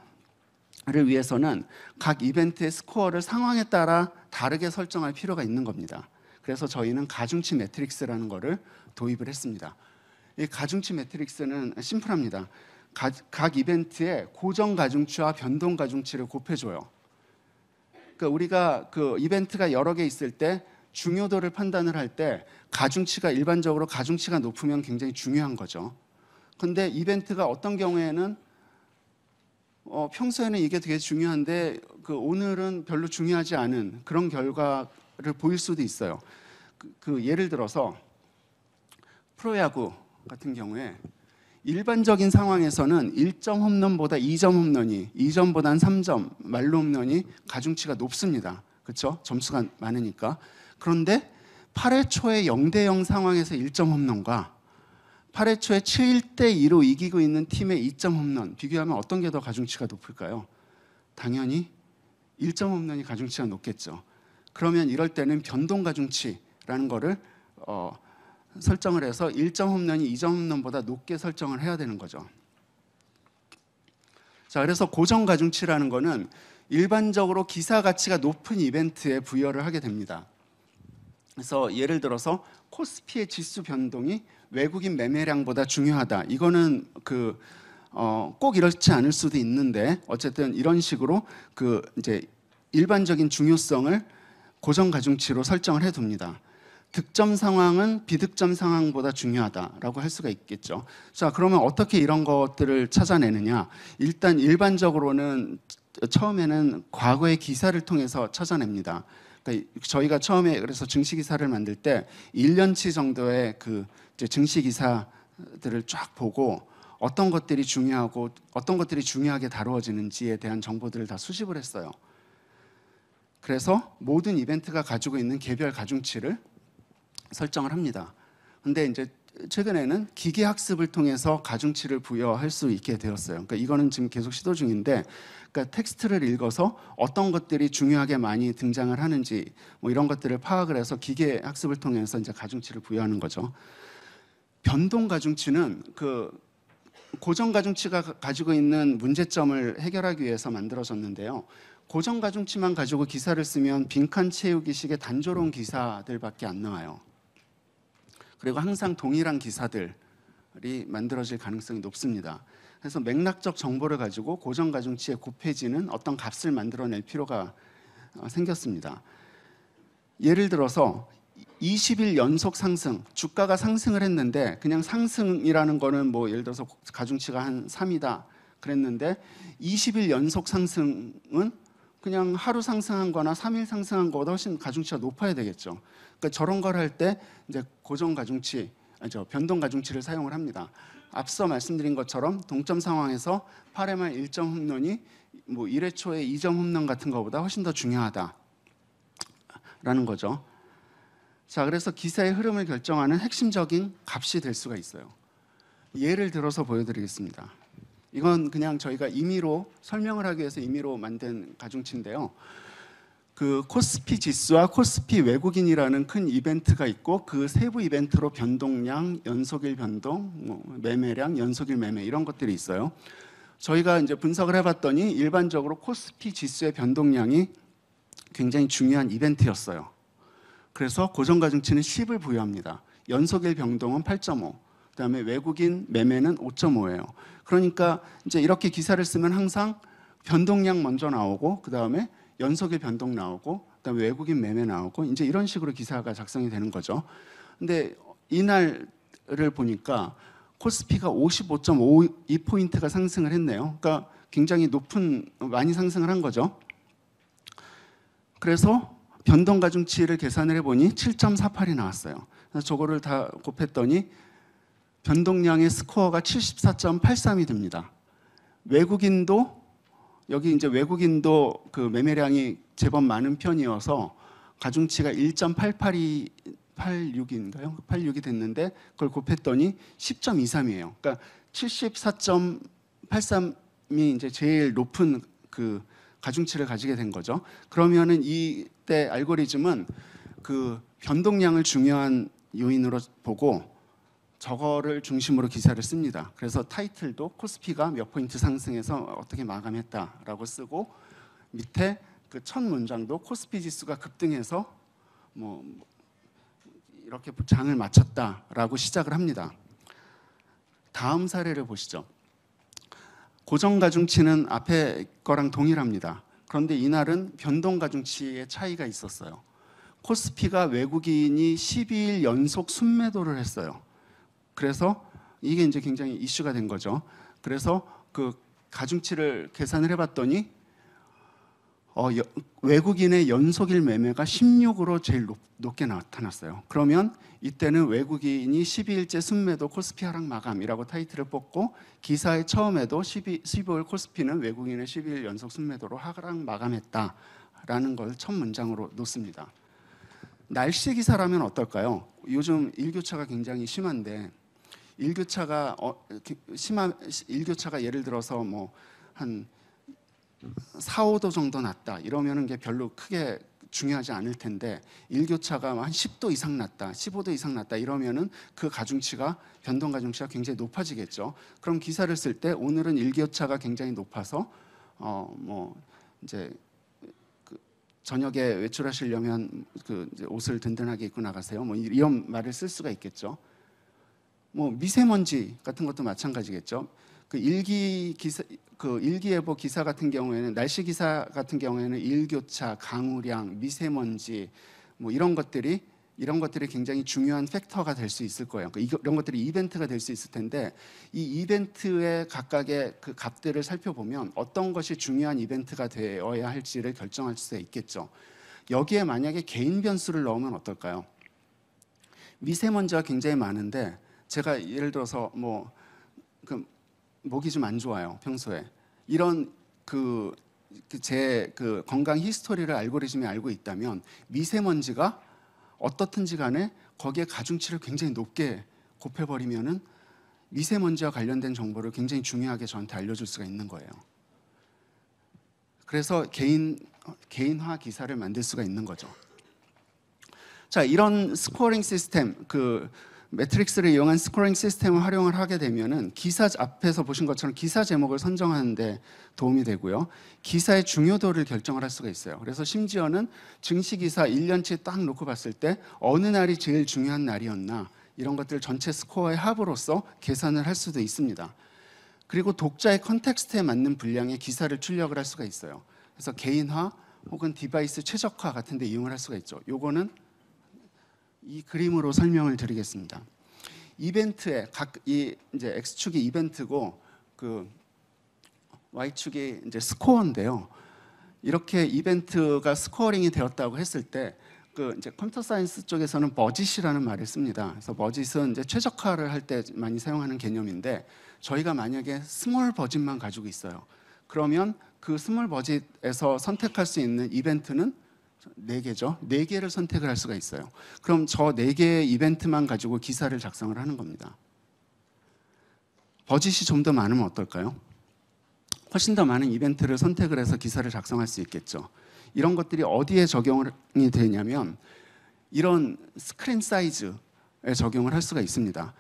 위해서는 각 이벤트의 스코어를 상황에 따라 다르게 설정할 필요가 있는 겁니다. 그래서 저희는 가중치 매트릭스라는 거를 도입을 했습니다. 이 가중치 매트릭스는 심플합니다. 각 이벤트의 고정 가중치와 변동 가중치를 곱해줘요. 그러니까 우리가 그 이벤트가 여러 개 있을 때 중요도를 판단을 할 때 일반적으로 가중치가 높으면 굉장히 중요한 거죠. 근데 이벤트가 어떤 경우에는 평소에는 이게 되게 중요한데 그 오늘은 별로 중요하지 않은 그런 결과를 보일 수도 있어요. 예를 들어서 프로야구 같은 경우에 일반적인 상황에서는 1점 홈런보다 2점 홈런이 2점보다는 3점 말로 홈런이 가중치가 높습니다. 그렇죠? 점수가 많으니까. 그런데 8회 초에 0대0 상황에서 1점 홈런과 8회 초에 7대2로 이기고 있는 팀의 2점 홈런 비교하면 어떤 게 더 가중치가 높을까요? 당연히 1점 홈런이 가중치가 높겠죠. 그러면 이럴 때는 변동 가중치라는 거를 설정을 해서 1점 홈런이 2점 홈런보다 높게 설정을 해야 되는 거죠. 자, 그래서 고정 가중치라는 거는 일반적으로 기사 가치가 높은 이벤트에 부여를 하게 됩니다. 그래서 예를 들어서 코스피의 지수 변동이 외국인 매매량보다 중요하다. 이거는 꼭 이렇지 않을 수도 있는데 어쨌든 이런 식으로 이제 일반적인 중요성을 고정 가중치로 설정을 해둡니다. 득점 상황은 비득점 상황보다 중요하다라고 할 수가 있겠죠. 자, 그러면 어떻게 이런 것들을 찾아내느냐? 일단 일반적으로는 처음에는 과거의 기사를 통해서 찾아냅니다. 그러니까 저희가 처음에 그래서 증시 기사를 만들 때 1년치 정도의 이제 증시 기사들을 쫙 보고 어떤 것들이 중요하고 어떤 것들이 중요하게 다루어지는지에 대한 정보들을 다 수집을 했어요. 그래서 모든 이벤트가 가지고 있는 개별 가중치를 설정을 합니다. 근데 이제 최근에는 기계 학습을 통해서 가중치를 부여할 수 있게 되었어요. 그러니까 이거는 지금 계속 시도 중인데, 그러니까 텍스트를 읽어서 어떤 것들이 중요하게 많이 등장을 하는지 뭐 이런 것들을 파악을 해서 기계 학습을 통해서 이제 가중치를 부여하는 거죠. 변동 가중치는 그 고정 가중치가 가지고 있는 문제점을 해결하기 위해서 만들어졌는데요. 고정 가중치만 가지고 기사를 쓰면 빈칸 채우기식의 단조로운 기사들밖에 안 나와요. 그리고 항상 동일한 기사들이 만들어질 가능성이 높습니다. 그래서 맥락적 정보를 가지고 고정 가중치에 곱해지는 어떤 값을 만들어낼 필요가 생겼습니다. 예를 들어서 20일 연속 상승, 주가가 상승을 했는데 그냥 상승이라는 거는 뭐 예를 들어서 가중치가 한 3이다 그랬는데 20일 연속 상승은 그냥 하루 상승한 거나 3일 상승한 거보다 훨씬 가중치가 높아야 되겠죠. 그러니까 저런 걸 할 때 이제 고정 가중치, 변동 가중치를 사용을 합니다. 앞서 말씀드린 것처럼 동점 상황에서 8회 말 1점 홈런이 뭐 1회 초에 2점 홈런 같은 거보다 훨씬 더 중요하다라는 거죠. 자, 그래서 기사의 흐름을 결정하는 핵심적인 값이 될 수가 있어요. 예를 들어서 보여드리겠습니다. 이건 그냥 저희가 임의로 설명을 하기 위해서 임의로 만든 가중치인데요. 그 코스피 지수와 코스피 외국인이라는 큰 이벤트가 있고 그 세부 이벤트로 변동량, 연속일 변동, 매매량, 연속일 매매 이런 것들이 있어요. 저희가 이제 분석을 해봤더니 일반적으로 코스피 지수의 변동량이 굉장히 중요한 이벤트였어요. 그래서 고정 가중치는 10을 부여합니다. 연속일 변동은 8.5. 그다음에 외국인 매매는 5.5예요. 그러니까 이제 이렇게 기사를 쓰면 항상 변동량 먼저 나오고 그다음에 연속일 변동 나오고 그다음에 외국인 매매 나오고 이제 이런 식으로 기사가 작성이 되는 거죠. 근데 이날을 보니까 코스피가 55.52포인트가 상승을 했네요. 그러니까 굉장히 많이 상승을 한 거죠. 그래서 변동 가중치를 계산을 해보니 7.48이 나왔어요. 그래서 저거를 다 곱했더니 변동량의 스코어가 74.83이 됩니다. 외국인도 여기 이제 외국인도 그 매매량이 제법 많은 편이어서 가중치가 1.8886인가요? 86이 됐는데 그걸 곱했더니 10.23이에요. 그러니까 74.83이 이제 제일 높은 그 가중치를 가지게 된 거죠. 그러면은 이때 알고리즘은 그 변동량을 중요한 요인으로 보고 저거를 중심으로 기사를 씁니다. 그래서 타이틀도 코스피가 몇 포인트 상승해서 어떻게 마감했다라고 쓰고 밑에 그 첫 문장도 코스피 지수가 급등해서 뭐 이렇게 장을 마쳤다라고 시작을 합니다. 다음 사례를 보시죠. 고정 가중치는 앞에 거랑 동일합니다. 그런데 이날은 변동 가중치의 차이가 있었어요. 코스피가 외국인이 12일 연속 순매도를 했어요. 그래서 이게 이제 굉장히 이슈가 된 거죠. 그래서 그 가중치를 계산을 해봤더니 외국인의 연속일 매매가 16으로 제일 높게 나타났어요. 그러면 이때는 외국인이 12일째 순매도 코스피 하락 마감이라고 타이틀을 뽑고 기사의 처음에도 15일 코스피는 외국인의 12일 연속 순매도로 하락 마감했다라는 걸 첫 문장으로 놓습니다. 날씨 기사라면 어떨까요? 요즘 일교차가 굉장히 심한데 일교차가 예를 들어서 뭐 한 4, 5도 정도 났다 이러면은 게 별로 크게 중요하지 않을 텐데 일교차가 한 10도 이상 났다, 15도 이상 났다 이러면은 그 가중치가 변동 가중치가 굉장히 높아지겠죠. 그럼 기사를 쓸 때 오늘은 일교차가 굉장히 높아서 뭐 이제 그 저녁에 외출하시려면 그 이제 옷을 든든하게 입고 나가세요. 뭐 이런 말을 쓸 수가 있겠죠. 뭐 미세먼지 같은 것도 마찬가지겠죠. 그 일기예보 기사 같은 경우에는 날씨 기사 같은 경우에는 일교차, 강우량, 미세먼지 뭐 이런 것들이 굉장히 중요한 팩터가 될 수 있을 거예요. 그러니까 이런 것들이 이벤트가 될 수 있을 텐데 이 이벤트의 각각의 그 값들을 살펴보면 어떤 것이 중요한 이벤트가 되어야 할지를 결정할 수 있겠죠. 여기에 만약에 개인 변수를 넣으면 어떨까요? 미세먼지가 굉장히 많은데 제가 예를 들어서 목이 좀 안 좋아요 평소에 이런 제 건강 히스토리를 알고리즘이 알고 있다면 미세먼지가 어떻든지 간에 거기에 가중치를 굉장히 높게 곱해버리면은 미세먼지와 관련된 정보를 굉장히 중요하게 저한테 알려줄 수가 있는 거예요. 그래서 개인화 기사를 만들 수가 있는 거죠. 자, 이런 스코어링 시스템, 그 매트릭스를 이용한 스코어링 시스템을 활용을 하게 되면은 기사 앞에서 보신 것처럼 기사 제목을 선정하는 데 도움이 되고요. 기사의 중요도를 결정을 할 수가 있어요. 그래서 심지어는 증시 기사 1년치 딱 놓고 봤을 때 어느 날이 제일 중요한 날이었나 이런 것들 전체 스코어의 합으로서 계산을 할 수도 있습니다. 그리고 독자의 컨텍스트에 맞는 분량의 기사를 출력을 할 수가 있어요. 그래서 개인화 혹은 디바이스 최적화 같은 데 이용을 할 수가 있죠. 요거는 이 그림으로 설명을 드리겠습니다. 이벤트에 이제 X축이 이벤트고 그 Y축이 이제 스코어인데요. 이렇게 이벤트가 스코어링이 되었다고 했을 때 그 이제 컴퓨터 사이언스 쪽에서는 버짓이라는 말을 씁니다. 그래서 버짓은 이제 최적화를 할 때 많이 사용하는 개념인데 저희가 만약에 스몰 버짓만 가지고 있어요. 그러면 그 스몰 버짓에서 선택할 수 있는 이벤트는 4개죠. 4개를 선택을 할 수가 있어요. 그럼 저 4개의 이벤트만 가지고 기사를 작성을 하는 겁니다. 버짓이 좀 더 많으면 어떨까요? 훨씬 더 많은 이벤트를 선택을 해서 기사를 작성할 수 있겠죠. 이런 것들이 어디에 적용이 되냐면 이런 스크린 사이즈에 적용을 할 수가 있습니다.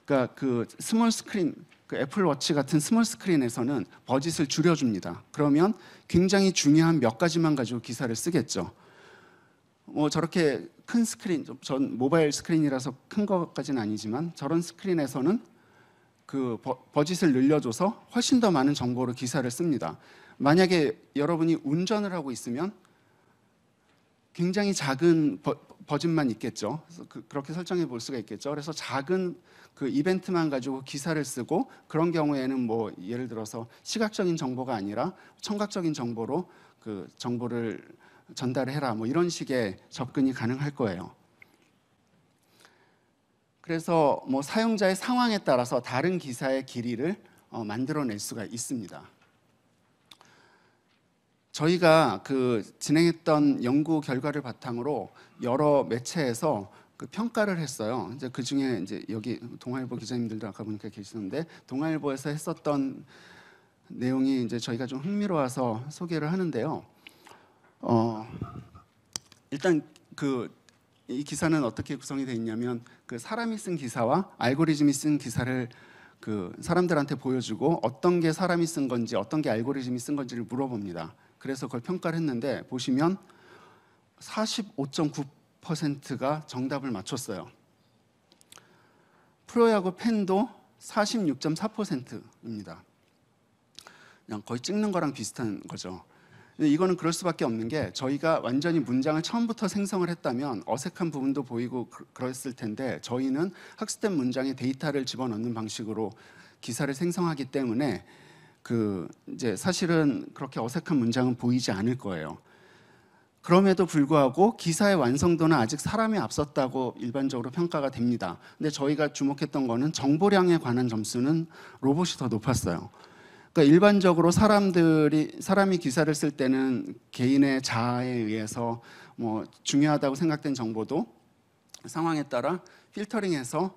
그러니까 그 스몰 스크린, 그 애플 워치 같은 스몰 스크린에서는 버짓을 줄여줍니다. 그러면 굉장히 중요한 몇 가지만 가지고 기사를 쓰겠죠. 뭐 저렇게 큰 스크린, 전 모바일 스크린이라서 큰 것까지는 아니지만 저런 스크린에서는 그 버짓을 늘려줘서 훨씬 더 많은 정보로 기사를 씁니다. 만약에 여러분이 운전을 하고 있으면 굉장히 작은 버짓만 있겠죠. 그래서 그렇게 설정해 볼 수가 있겠죠. 그래서 작은 그 이벤트만 가지고 기사를 쓰고 그런 경우에는 뭐 예를 들어서 시각적인 정보가 아니라 청각적인 정보로 그 정보를 전달해라 뭐 이런 식의 접근이 가능할 거예요. 그래서 뭐 사용자의 상황에 따라서 다른 기사의 길이를 만들어낼 수가 있습니다. 저희가 그 진행했던 연구 결과를 바탕으로 여러 매체에서 그 평가를 했어요. 이제 그 중에 이제 여기 동아일보 기자님들도 아까 보니까 계시는데 동아일보에서 했었던 내용이 이제 저희가 좀 흥미로워서 소개를 하는데요. 일단 이 기사는 어떻게 구성이 되어 있냐면 그 사람이 쓴 기사와 알고리즘이 쓴 기사를 그 사람들한테 보여주고 어떤 게 사람이 쓴 건지 어떤 게 알고리즘이 쓴 건지를 물어봅니다. 그래서 그걸 평가를 했는데 보시면 45.9%가 정답을 맞췄어요. 프로야구 팬도 46.4%입니다. 그냥 거의 찍는 거랑 비슷한 거죠. 이거는 그럴 수밖에 없는 게 저희가 완전히 문장을 처음부터 생성을 했다면 어색한 부분도 보이고 그랬을 텐데 저희는 학습된 문장에 데이터를 집어넣는 방식으로 기사를 생성하기 때문에 그 이제 사실은 그렇게 어색한 문장은 보이지 않을 거예요. 그럼에도 불구하고 기사의 완성도는 아직 사람이 앞섰다고 일반적으로 평가가 됩니다. 근데 저희가 주목했던 거는 정보량에 관한 점수는 로봇이 더 높았어요. 그러니까 일반적으로 사람이 기사를 쓸 때는 개인의 자아에 의해서 뭐 중요하다고 생각된 정보도 상황에 따라 필터링해서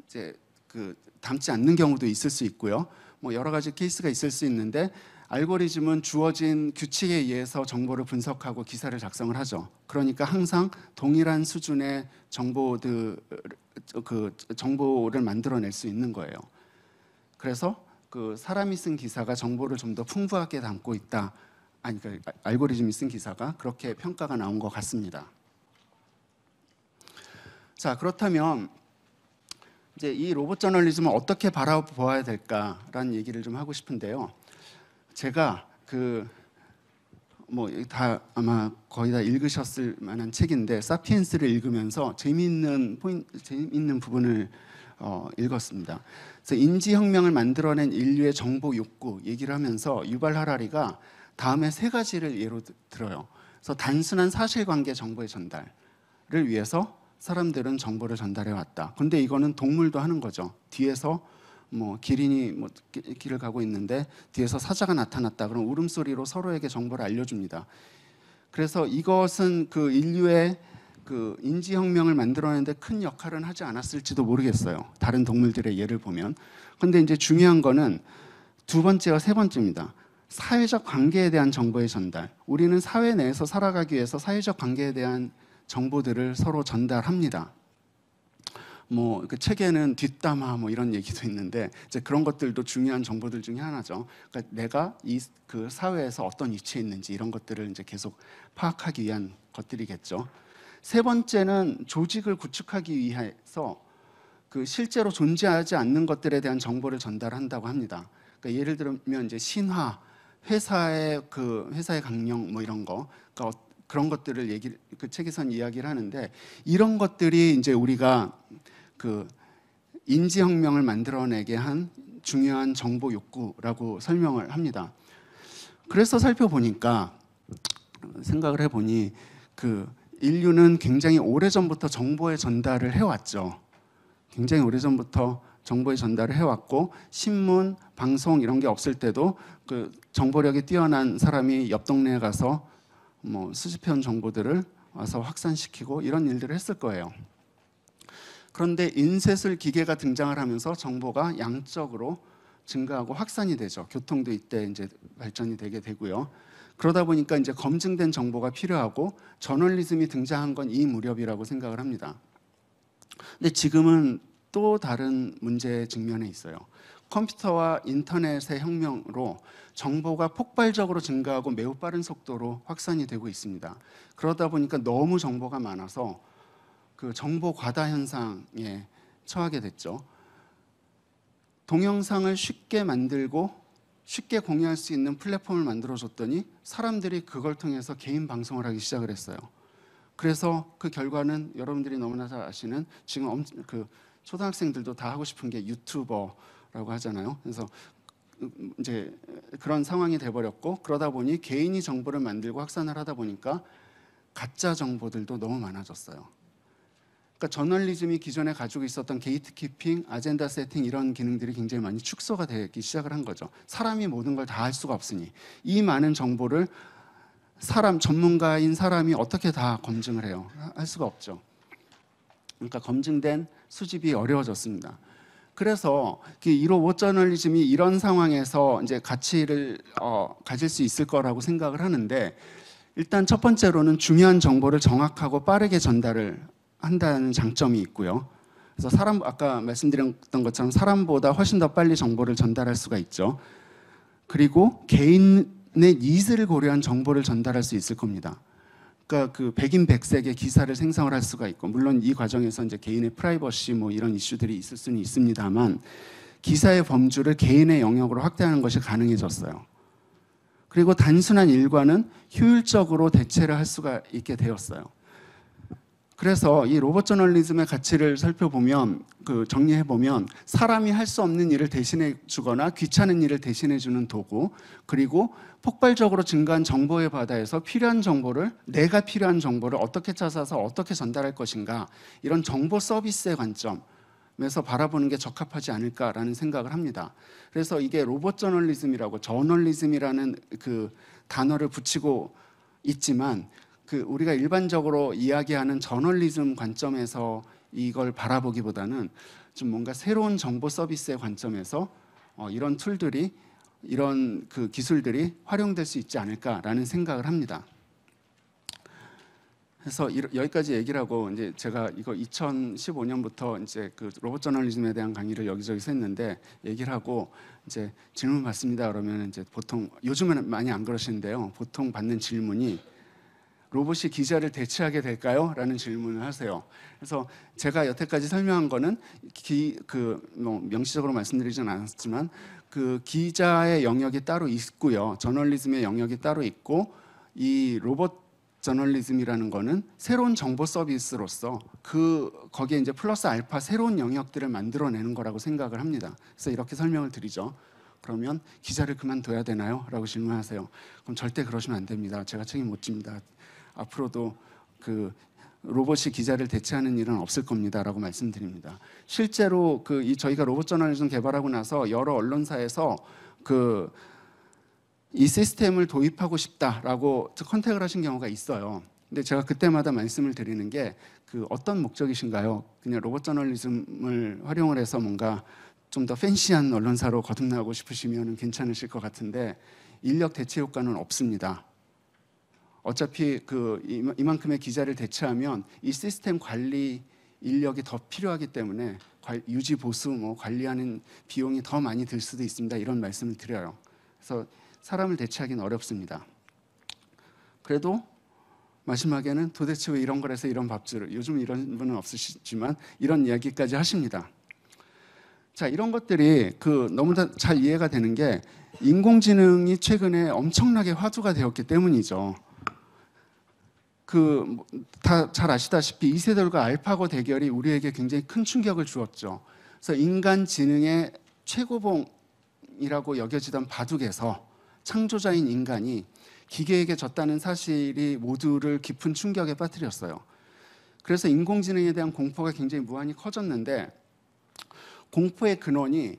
이제 그 담지 않는 경우도 있을 수 있고요. 뭐 여러 가지 케이스가 있을 수 있는데 알고리즘은 주어진 규칙에 의해서 정보를 분석하고 기사를 작성을 하죠. 그러니까 항상 동일한 수준의 정보를 만들어낼 수 있는 거예요. 그래서 그 사람이 쓴 기사가 정보를 좀 더 풍부하게 담고 있다. 그러니까 알고리즘이 쓴 기사가 그렇게 평가가 나온 것 같습니다. 자, 그렇다면 이제 이 로봇 저널리즘을 어떻게 바라보아야 될까라는 얘기를 좀 하고 싶은데요. 제가 다 아마 거의 다 읽으셨을 만한 책인데 사피엔스를 읽으면서 재미있는 부분을 읽었습니다. 그래서 인지혁명을 만들어낸 인류의 정보 욕구 얘기를 하면서 유발 하라리가 다음에 3가지를 예로 들어요. 그래서 단순한 사실관계 정보의 전달을 위해서 사람들은 정보를 전달해 왔다. 근데 이거는 동물도 하는 거죠. 뒤에서 뭐 기린이 길을 가고 있는데 뒤에서 사자가 나타났다. 그럼 울음소리로 서로에게 정보를 알려줍니다. 그래서 이것은 그 인류의 그 인지혁명을 만들어내는데 큰 역할은 하지 않았을지도 모르겠어요. 다른 동물들의 예를 보면. 근데 이제 중요한 거는 두 번째와 세 번째입니다. 사회적 관계에 대한 정보의 전달. 우리는 사회 내에서 살아가기 위해서 사회적 관계에 대한 정보들을 서로 전달합니다. 뭐 그 책에는 뒷담화 뭐 이런 얘기도 있는데 이제 그런 것들도 중요한 정보들 중에 하나죠. 그러니까 내가 이 그 사회에서 어떤 위치에 있는지 이런 것들을 이제 계속 파악하기 위한 것들이겠죠. 세 번째는 조직을 구축하기 위해서 그 실제로 존재하지 않는 것들에 대한 정보를 전달한다고 합니다. 그러니까 예를 들면 이제 신화, 회사의 강령 뭐 이런 거, 그러니까 그런 것들을 그 책에서는 이야기를 하는데 이런 것들이 이제 우리가 그 인지혁명을 만들어내게 한 중요한 정보 욕구라고 설명을 합니다. 그래서 살펴보니까 생각을 해보니 그 인류는 굉장히 오래전부터 정보의 전달을 해왔죠. 굉장히 오래전부터 정보의 전달을 해왔고 신문, 방송 이런 게 없을 때도 그 정보력이 뛰어난 사람이 옆 동네에 가서 뭐 수집해온 정보들을 와서 확산시키고 이런 일들을 했을 거예요. 그런데 인쇄술 기계가 등장을 하면서 정보가 양적으로 증가하고 확산이 되죠. 교통도 이때 이제 발전이 되게 되고요. 그러다 보니까 이제 검증된 정보가 필요하고 저널리즘이 등장한 건 이 무렵이라고 생각을 합니다. 근데 지금은 또 다른 문제에 직면해 있어요. 컴퓨터와 인터넷의 혁명으로 정보가 폭발적으로 증가하고 매우 빠른 속도로 확산이 되고 있습니다. 그러다 보니까 너무 정보가 많아서 그 정보 과다 현상에 처하게 됐죠. 동영상을 쉽게 만들고 쉽게 공유할 수 있는 플랫폼을 만들어줬더니 사람들이 그걸 통해서 개인 방송을 하기 시작을 했어요. 그래서 그 결과는 여러분들이 너무나 잘 아시는 지금 그 초등학생들도 다 하고 싶은 게 유튜버라고 하잖아요. 그래서 이제 그런 상황이 돼버렸고 그러다 보니 개인이 정보를 만들고 확산을 하다 보니까 가짜 정보들도 너무 많아졌어요. 그러니까 저널리즘이 기존에 가지고 있었던 게이트키핑, 아젠다 세팅 이런 기능들이 굉장히 많이 축소가 되기 시작을 한 거죠. 사람이 모든 걸 다 할 수가 없으니 이 많은 정보를 전문가인 사람이 어떻게 다 검증을 해요? 할 수가 없죠. 그러니까 검증된 수집이 어려워졌습니다. 그래서 이 로봇 저널리즘이 이런 상황에서 이제 가치를 가질 수 있을 거라고 생각을 하는데 일단 첫 번째로는 중요한 정보를 정확하고 빠르게 전달을 한다는 장점이 있고요. 그래서 아까 말씀드렸던 것처럼 사람보다 훨씬 더 빨리 정보를 전달할 수가 있죠. 그리고 개인의 니즈를 고려한 정보를 전달할 수 있을 겁니다. 그러니까 그 백인 백색의 기사를 생성을 할 수가 있고 물론 이 과정에서 이제 개인의 프라이버시 뭐 이런 이슈들이 있을 수는 있습니다만 기사의 범주를 개인의 영역으로 확대하는 것이 가능해졌어요. 그리고 단순한 일과는 효율적으로 대체를 할 수가 있게 되었어요. 그래서 이 로봇 저널리즘의 가치를 살펴보면 정리해보면 사람이 할 수 없는 일을 대신해 주거나 귀찮은 일을 대신해 주는 도구 그리고 폭발적으로 증가한 정보의 바다에서 내가 필요한 정보를 어떻게 찾아서 어떻게 전달할 것인가 이런 정보 서비스의 관점에서 바라보는 게 적합하지 않을까라는 생각을 합니다. 그래서 이게 로봇 저널리즘이라는 그 단어를 붙이고 있지만 우리가 일반적으로 이야기하는 저널리즘 관점에서 이걸 바라보기보다는 좀 뭔가 새로운 정보 서비스의 관점에서 이런 툴들이 이런 그 기술들이 활용될 수 있지 않을까라는 생각을 합니다. 그래서 여기까지 얘기를 하고 이제 제가 이거 2015년부터 이제 그 로봇 저널리즘에 대한 강의를 여기저기서 했는데 얘기를 하고 이제 질문 받습니다. 그러면 이제 보통 요즘은 많이 안 그러시는데요. 보통 받는 질문이 로봇이 기자를 대체하게 될까요? 라는 질문을 하세요. 그래서 제가 여태까지 설명한 거는 명시적으로 말씀드리진 않았지만 그 기자의 영역이 따로 있고요. 저널리즘의 영역이 따로 있고 이 로봇 저널리즘이라는 거는 새로운 정보 서비스로서 거기에 이제 플러스 알파 새로운 영역들을 만들어내는 거라고 생각을 합니다. 그래서 이렇게 설명을 드리죠. 그러면 기자를 그만둬야 되나요? 라고 질문하세요. 그럼 절대 그러시면 안 됩니다. 제가 책임 못 집니다. 앞으로도 그 로봇이 기자를 대체하는 일은 없을 겁니다라고 말씀드립니다. 실제로 저희가 로봇 저널리즘 개발하고 나서 여러 언론사에서 이 시스템을 도입하고 싶다라고 컨택을 하신 경우가 있어요. 근데 제가 그때마다 말씀을 드리는 게 그 어떤 목적이신가요? 그냥 로봇 저널리즘을 활용을 해서 뭔가 좀 더 팬시한 언론사로 거듭나고 싶으시면 괜찮으실 것 같은데 인력 대체 효과는 없습니다. 어차피 이만큼의 기자를 대체하면 이 시스템 관리 인력이 더 필요하기 때문에 유지 보수 관리하는 비용이 더 많이 들 수도 있습니다. 이런 말씀을 드려요. 그래서 사람을 대체하기는 어렵습니다. 그래도 마지막에는 도대체 왜 이런 걸 해서 이런 밥줄을, 요즘 이런 분은 없으시지만 이런 이야기까지 하십니다. 자, 이런 것들이 너무나 잘 이해가 되는 게 인공지능이 최근에 엄청나게 화두가 되었기 때문이죠. 다 잘 아시다시피 이세돌과 알파고 대결이 우리에게 굉장히 큰 충격을 주었죠. 그래서 인간 지능의 최고봉이라고 여겨지던 바둑에서 창조자인 인간이 기계에게 졌다는 사실이 모두를 깊은 충격에 빠뜨렸어요. 그래서 인공지능에 대한 공포가 굉장히 무한히 커졌는데 공포의 근원이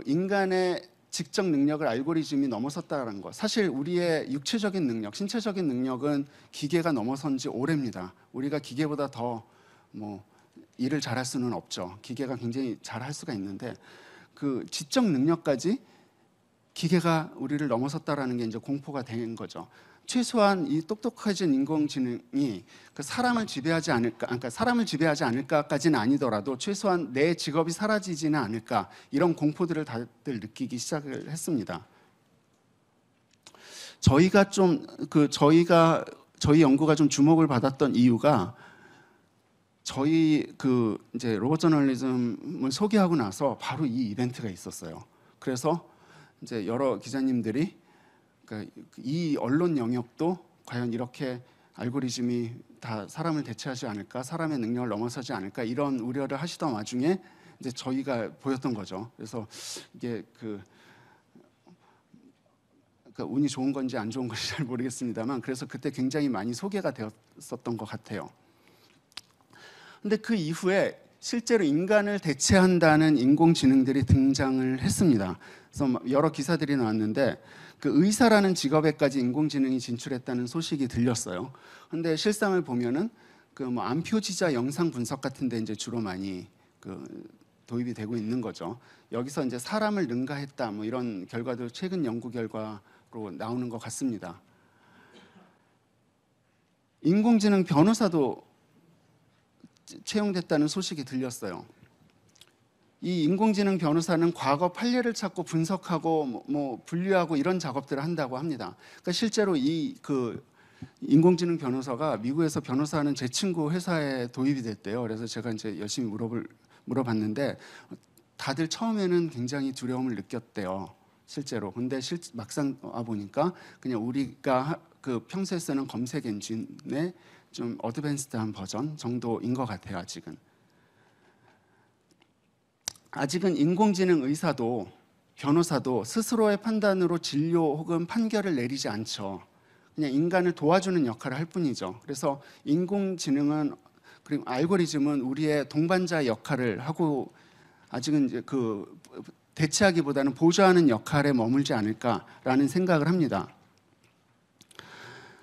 인간의 직접 능력을 알고리즘이 넘어섰다는 것. 사실 우리의 육체적인 능력, 신체적인 능력은 기계가 넘어선 지 오래입니다. 우리가 기계보다 더 일을 잘할 수는 없죠. 기계가 굉장히 잘할 수가 있는데 지적 능력까지 기계가 우리를 넘어섰다라는 게 이제 공포가 된 거죠. 최소한 이 똑똑해진 인공지능이 사람을 지배하지 않을까, 그러니까 사람을 지배하지 않을까까지는 아니더라도 최소한 내 직업이 사라지지는 않을까, 이런 공포들을 다들 느끼기 시작을 했습니다. 저희 연구가 좀 주목을 받았던 이유가 저희 이제 로봇 저널리즘을 소개하고 나서 바로 이 이벤트가 있었어요. 그래서 이제 여러 기자님들이 이 언론 영역도 과연 이렇게 알고리즘이 다 사람을 대체하지 않을까, 사람의 능력을 넘어서지 않을까, 이런 우려를 하시던 와중에 이제 저희가 보였던 거죠. 그래서 이게 운이 좋은 건지 안 좋은 건지 잘 모르겠습니다만, 그래서 그때 굉장히 많이 소개가 되었었던 것 같아요. 근데 그 이후에 실제로 인간을 대체한다는 인공지능들이 등장을 했습니다. 그래서 여러 기사들이 나왔는데 의사라는 직업에까지 인공지능이 진출했다는 소식이 들렸어요. 근데 실상을 보면은 암표지자 영상 분석 같은 데 이제 주로 많이 도입이 되고 있는 거죠. 여기서 이제 사람을 능가했다 이런 결과도 최근 연구 결과로 나오는 것 같습니다. 인공지능 변호사도 채용됐다는 소식이 들렸어요. 이 인공지능 변호사는 과거 판례를 찾고 분석하고 분류하고 이런 작업들을 한다고 합니다. 그러니까 실제로 인공지능 변호사가 미국에서 변호사하는 제 친구 회사에 도입이 됐대요. 그래서 제가 이제 열심히 물어봤는데 다들 처음에는 굉장히 두려움을 느꼈대요. 실제로. 근데 막상 와 보니까 그냥 우리가 평소에 쓰는 검색 엔진의 좀 어드밴스드한 버전 정도인 것 같아요. 아직은 인공지능 의사도 변호사도 스스로의 판단으로 진료 혹은 판결을 내리지 않죠. 그냥 인간을 도와주는 역할을 할 뿐이죠. 그래서 인공지능은, 그리고 알고리즘은 우리의 동반자 역할을 하고 아직은 이제 대체하기보다는 보조하는 역할에 머물지 않을까라는 생각을 합니다.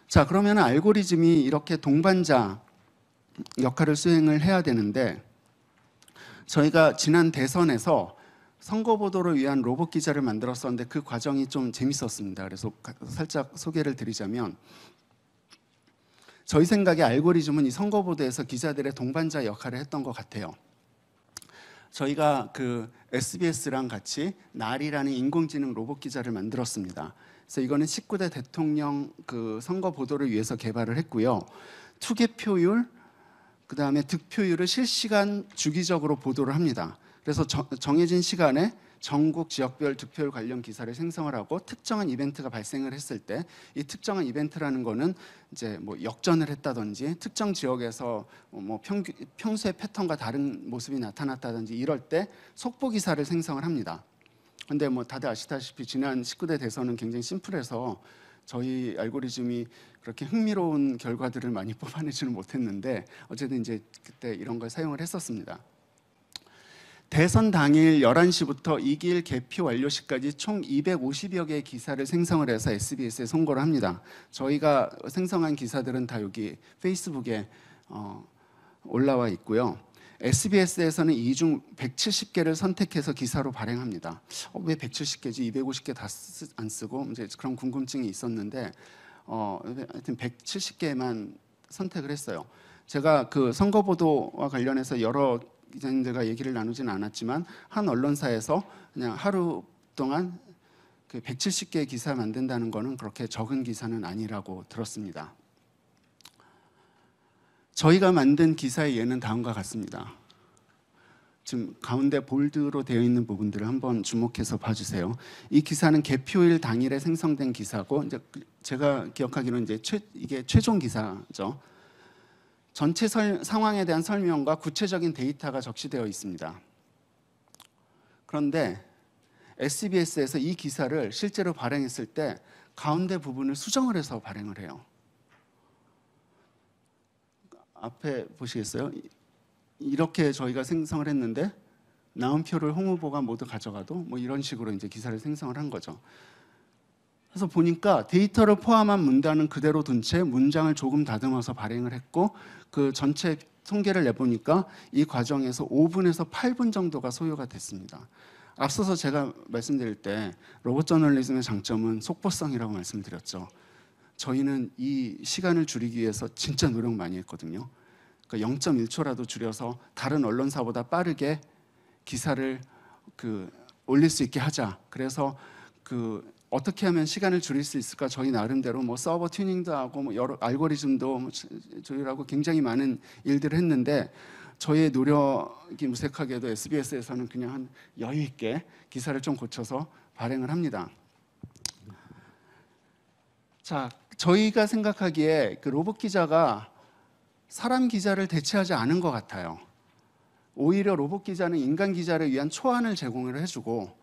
자, 그러면 알고리즘이 이렇게 동반자 역할을 수행을 해야 되는데, 저희가 지난 대선에서 선거 보도를 위한 로봇 기자를 만들었었는데 그 과정이 좀 재밌었습니다. 그래서 살짝 소개를 드리자면, 저희 생각에 알고리즘은 이 선거 보도에서 기자들의 동반자 역할을 했던 것 같아요. 저희가 SBS랑 같이 날이라는 인공지능 로봇 기자를 만들었습니다. 그래서 이거는 19대 대통령 선거 보도를 위해서 개발을 했고요. 투개표율, 그다음에 득표율을 실시간 주기적으로 보도를 합니다. 그래서 정해진 시간에 전국 지역별 득표율 관련 기사를 생성을 하고 특정한 이벤트가 발생을 했을 때 이 특정한 이벤트라는 거는 이제 역전을 했다든지 특정 지역에서 평소의 패턴과 다른 모습이 나타났다든지 이럴 때 속보 기사를 생성을 합니다. 근데 다들 아시다시피 지난 19대 대선은 굉장히 심플해서 저희 알고리즘이 그렇게 흥미로운 결과들을 많이 뽑아내지는 못했는데 어쨌든 이제 그때 이런 걸 사용을 했었습니다. 대선 당일 11시부터 2길 개표 완료 시까지 총 250여 개의 기사를 생성을 해서 SBS에 송고를 합니다. 저희가 생성한 기사들은 다 여기 페이스북에 올라와 있고요. SBS에서는 이 중 170개를 선택해서 기사로 발행합니다. 왜 170개지? 250개 다 안 쓰고 이제 그런 궁금증이 있었는데 하여튼 170개만 선택을 했어요. 제가 그 선거보도와 관련해서 여러 기자님들과 얘기를 나누지는 않았지만 한 언론사에서 그냥 하루 동안 그 170개의 기사 만든다는 거는 그렇게 적은 기사는 아니라고 들었습니다. 저희가 만든 기사의 예는 다음과 같습니다. 지금 가운데 볼드로 되어 있는 부분들을 한번 주목해서 봐주세요. 이 기사는 개표일 당일에 생성된 기사고, 이제 제가 기억하기로는 이게 최종 기사죠. 전체 상황에 대한 설명과 구체적인 데이터가 적시되어 있습니다. 그런데 SBS에서 이 기사를 실제로 발행했을 때 가운데 부분을 수정을 해서 발행을 해요. 앞에 보시겠어요? 이렇게 저희가 생성을 했는데 나온 표를 홍 후보가 모두 가져가도 뭐 이런 식으로 이제 기사를 생성을 한 거죠. 그래서 보니까 데이터를 포함한 문단은 그대로 둔 채 문장을 조금 다듬어서 발행을 했고, 그 전체 통계를 내보니까 이 과정에서 5분에서 8분 정도가 소요가 됐습니다. 앞서서 제가 말씀드릴 때 로봇 저널리즘의 장점은 속보성이라고 말씀드렸죠. 저희는 이 시간을 줄이기 위해서 진짜 노력 많이 했거든요. 그러니까 0.1초라도 줄여서 다른 언론사보다 빠르게 기사를 올릴 수 있게 하자. 그래서 어떻게 하면 시간을 줄일 수 있을까? 저희 나름대로 뭐 서버 튜닝도 하고 뭐 여러 알고리즘도 조율하고 굉장히 많은 일들을 했는데, 저희의 노력이 무색하게도 SBS에서는 그냥 한 여유 있게 기사를 좀 고쳐서 발행을 합니다. 자, 저희가 생각하기에 그 로봇 기자가 사람 기자를 대체하지 않은 것 같아요. 오히려 로봇 기자는 인간 기자를 위한 초안을 제공을 해주고,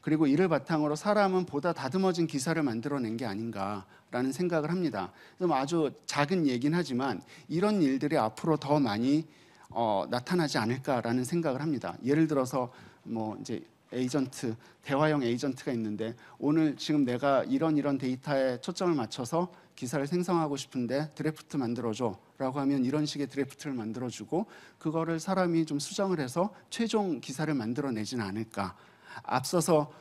그리고 이를 바탕으로 사람은 보다 다듬어진 기사를 만들어낸 게 아닌가라는 생각을 합니다. 좀 아주 작은 얘긴 하지만 이런 일들이 앞으로 더 많이 나타나지 않을까라는 생각을 합니다. 예를 들어서 뭐 이제 에이전트, 대화형 에이전트가 있는데, 오늘 지금 내가 이런 데이터에 초점을 맞춰서 기사를 생성하고 싶은데 드래프트 만들어줘 라고 하면 이런 식의 드래프트를 만들어주고, 그거를 사람이 좀 수정을 해서 최종 기사를 만들어내지는 않을까. 앞서서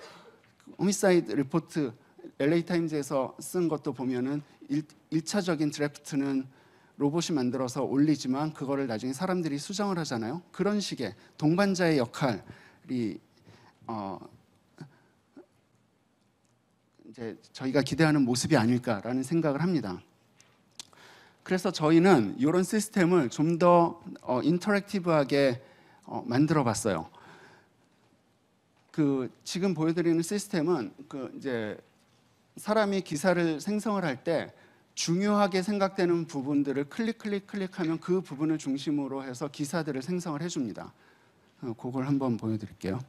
호미사이드 리포트 LA타임즈에서 쓴 것도 보면은 1차적인 드래프트는 로봇이 만들어서 올리지만 그거를 나중에 사람들이 수정을 하잖아요. 그런 식의 동반자의 역할이 이제 저희가 기대하는 모습이 아닐까라는 생각을 합니다. 그래서 저희는 이런 시스템을 좀 더 인터랙티브하게 만들어 봤어요. 지금 보여드리는 시스템은 이제 사람이 기사를 생성을 할 때 중요하게 생각되는 부분들을 클릭하면 그 부분을 중심으로 해서 기사들을 생성을 해줍니다. 그걸 한번 보여드릴게요.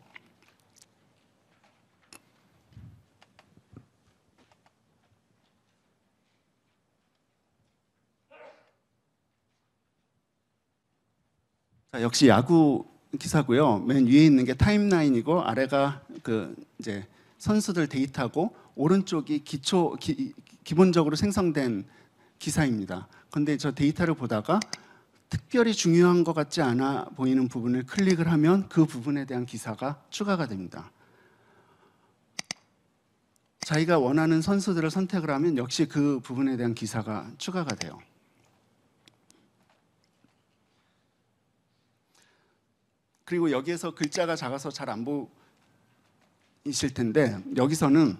자, 역시 야구 기사고요. 맨 위에 있는 게 타임라인이고 아래가 이제 선수들 데이터고 오른쪽이 기본적으로 생성된 기사입니다. 그런데 저 데이터를 보다가 특별히 중요한 것 같지 않아 보이는 부분을 클릭을 하면 그 부분에 대한 기사가 추가가 됩니다. 자기가 원하는 선수들을 선택을 하면 역시 그 부분에 대한 기사가 추가가 돼요. 그리고 여기에서 글자가 작아서 잘 안 보이실 텐데, 여기서는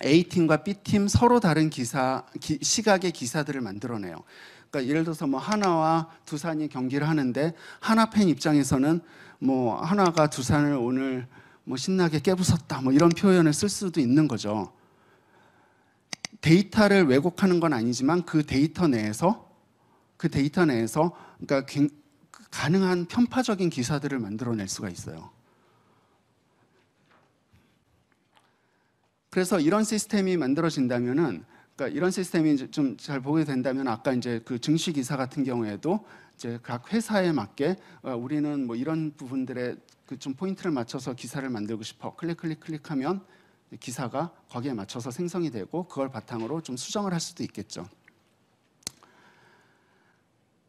A팀과 B팀 서로 다른 시각의 기사들을 만들어내요. 그러니까 예를 들어서 뭐 하나와 두산이 경기를 하는데, 하나 팬 입장에서는 뭐 하나가 두산을 오늘 뭐 신나게 깨부쉈다 뭐 이런 표현을 쓸 수도 있는 거죠. 데이터를 왜곡하는 건 아니지만 그 데이터 내에서 그러니까 가능한 편파적인 기사들을 만들어낼 수가 있어요. 그래서 이런 시스템이 만들어진다면은, 그러니까 이런 시스템이 좀 잘 보게 된다면, 아까 이제 그 증시 기사 같은 경우에도 이제 각 회사에 맞게 우리는 뭐 이런 부분들에 그 좀 포인트를 맞춰서 기사를 만들고 싶어. 클릭하면 기사가 거기에 맞춰서 생성이 되고 그걸 바탕으로 좀 수정을 할 수도 있겠죠.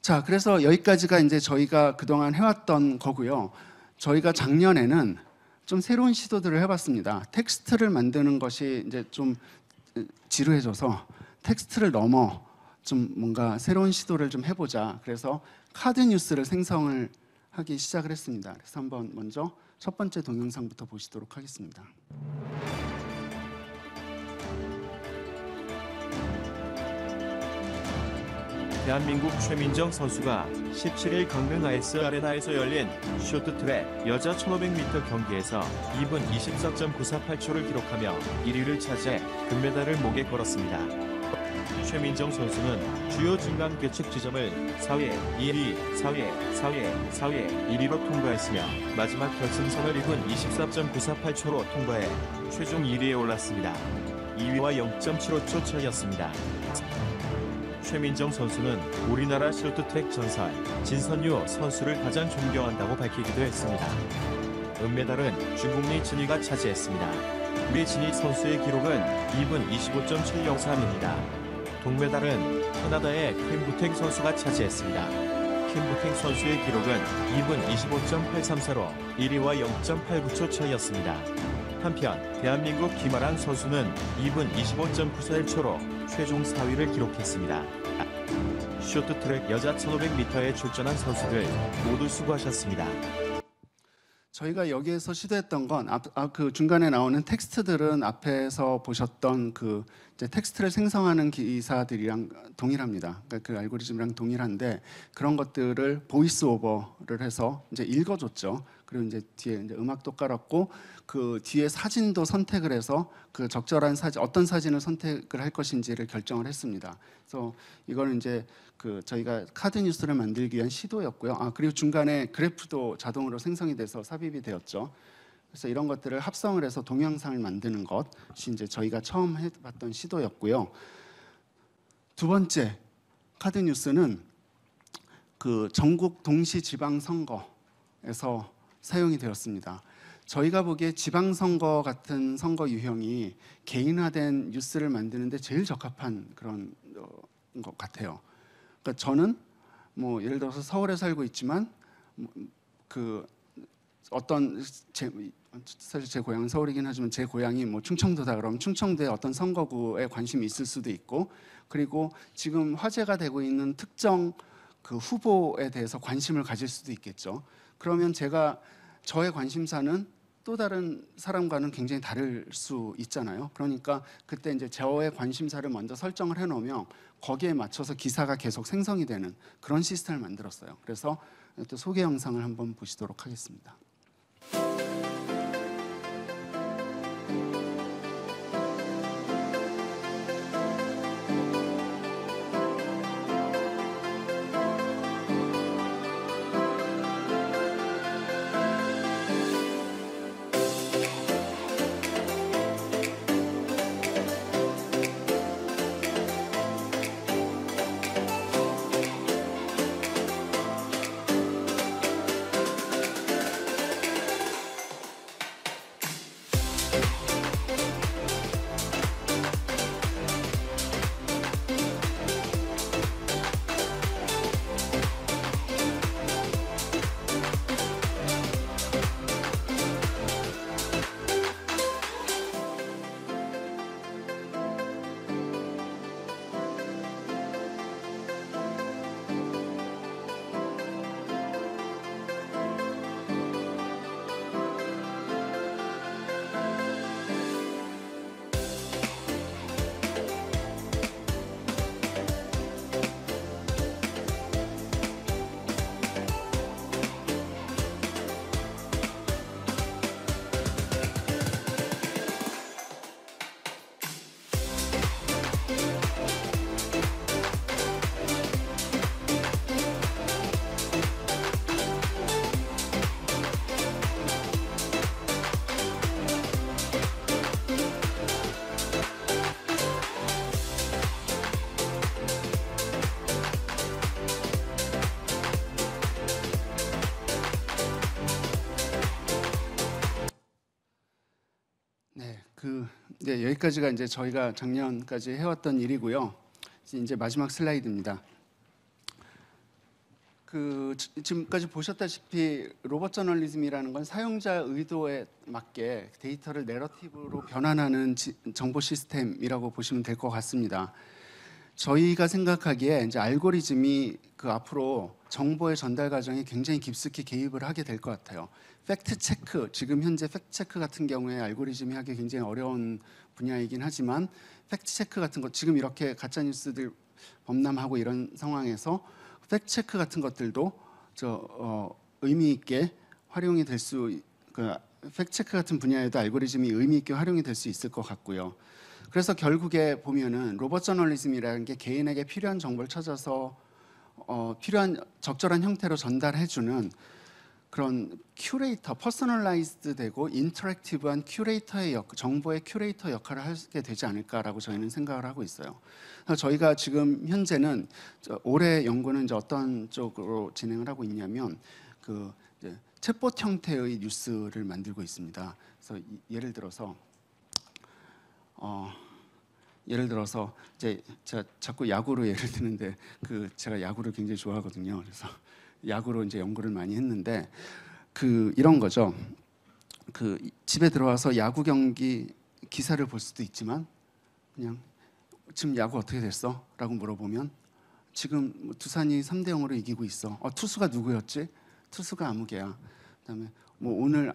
자, 그래서 여기까지가 이제 저희가 그동안 해왔던 거고요. 저희가 작년에는 좀 새로운 시도들을 해봤습니다. 텍스트를 만드는 것이 이제 좀 지루해져서 텍스트를 넘어 좀 뭔가 새로운 시도를 좀 해보자. 그래서 카드 뉴스를 생성을 하기 시작을 했습니다. 그래서 한번 먼저 첫 번째 동영상부터 보시도록 하겠습니다. 대한민국 최민정 선수가 17일 강릉 IS 아레나에서 열린 쇼트트랙 여자 1500m 경기에서 2분 24.948초를 기록하며 1위를 차지해 금메달을 목에 걸었습니다. 최민정 선수는 주요 중간 계측 지점을 4회, 2위, 4회, 4회, 4회, 1위로 통과했으며 마지막 결승선을 2분 24.948초로 통과해 최종 1위에 올랐습니다. 2위와 0.75초 차이였습니다. 최민정 선수는 우리나라 쇼트트랙 전설 진선유 선수를 가장 존경한다고 밝히기도 했습니다. 은메달은 중국리 진이가 차지했습니다. 우리 진이 선수의 기록은 2분 25.703입니다. 동메달은 캐나다의 킴부탱 선수가 차지했습니다. 킴부탱 선수의 기록은 2분 25.834로 1위와 0.89초 차이였습니다. 한편 대한민국 김아랑 선수는 2분 25.941초로 최종 4위를 기록했습니다. 쇼트트랙 여자 1500m에 출전한 선수들 모두 수고하셨습니다. 저희가 여기에서 시도했던 건 그 중간에 나오는 텍스트들은 앞에서 보셨던 그 이제 텍스트를 생성하는 기사들이랑 동일합니다. 그러니까 그 알고리즘이랑 동일한데 그런 것들을 보이스 오버를 해서 이제 읽어줬죠. 그리고 이제 뒤에 이제 음악도 깔았고 그 뒤에 사진도 선택을 해서 그 적절한 사진 어떤 사진을 선택을 할 것인지를 결정을 했습니다. 그래서 이거는 이제 그 저희가 카드 뉴스를 만들기 위한 시도였고요. 그리고 중간에 그래프도 자동으로 생성이 돼서 삽입이 되었죠. 그래서 이런 것들을 합성을 해서 동영상을 만드는 것이 이제 저희가 처음 해봤던 시도였고요. 두 번째 카드 뉴스는 그 전국 동시 지방 선거에서 사용이 되었습니다. 저희가 보기에 지방선거 같은 선거 유형이 개인화된 뉴스를 만드는데 제일 적합한 그런 것 같아요. 그러니까 저는 뭐 예를 들어서 서울에 살고 있지만 그 어떤 사실 제 고향은 서울이긴 하지만 제 고향이 뭐 충청도다 그러면 충청도의 어떤 선거구에 관심이 있을 수도 있고 그리고 지금 화제가 되고 있는 특정 그 후보에 대해서 관심을 가질 수도 있겠죠. 그러면 저의 관심사는 또 다른 사람과는 굉장히 다를 수 있잖아요. 그러니까 그때 이제 저의 관심사를 먼저 설정을 해놓으면 거기에 맞춰서 기사가 계속 생성이 되는 그런 시스템을 만들었어요. 그래서 또 소개 영상을 한번 보시도록 하겠습니다. 네, 여기까지가 이제 저희가 작년까지 해왔던 일이고요. 이제 마지막 슬라이드입니다. 지금까지 보셨다시피 로봇 저널리즘이라는 건 사용자 의도에 맞게 데이터를 내러티브로 변환하는 정보 시스템이라고 보시면 될 것 같습니다. 저희가 생각하기에 이제 알고리즘이 앞으로 정보의 전달 과정에 굉장히 깊숙이 개입을 하게 될 것 같아요. 팩트 체크, 지금 현재 팩트 체크 같은 경우에 알고리즘이 하기 굉장히 어려운 분야이긴 하지만 팩트 체크 같은 것, 지금 이렇게 가짜 뉴스들 범람하고 이런 상황에서 팩트 체크 같은 것들도 의미 있게 활용이 될 수, 팩트 체크 같은 분야에도 알고리즘이 의미 있게 활용이 될 수 있을 것 같고요. 그래서 결국에 보면은 로봇 저널리즘이라는 게 개인에게 필요한 정보를 찾아서 필요한 적절한 형태로 전달해주는 그런 큐레이터, 퍼스널라이즈드 되고 인터랙티브한 큐레이터의 정보의 큐레이터 역할을 하게 되지 않을까라고 저희는 생각을 하고 있어요. 그래서 저희가 지금 현재는 올해 연구는 이제 어떤 쪽으로 진행을 하고 있냐면 이제 챗봇 형태의 뉴스를 만들고 있습니다. 그래서 예를 들어서 이제 제가 자꾸 야구로 예를 드는데 제가 야구를 굉장히 좋아하거든요. 그래서 야구로 이제 연구를 많이 했는데 이런 거죠. 집에 들어와서 야구 경기 기사를 볼 수도 있지만 그냥 지금 야구 어떻게 됐어? 라고 물어보면 지금 두산이 3대 0으로 이기고 있어. 투수가 누구였지? 투수가 아무개야. 그다음에 오늘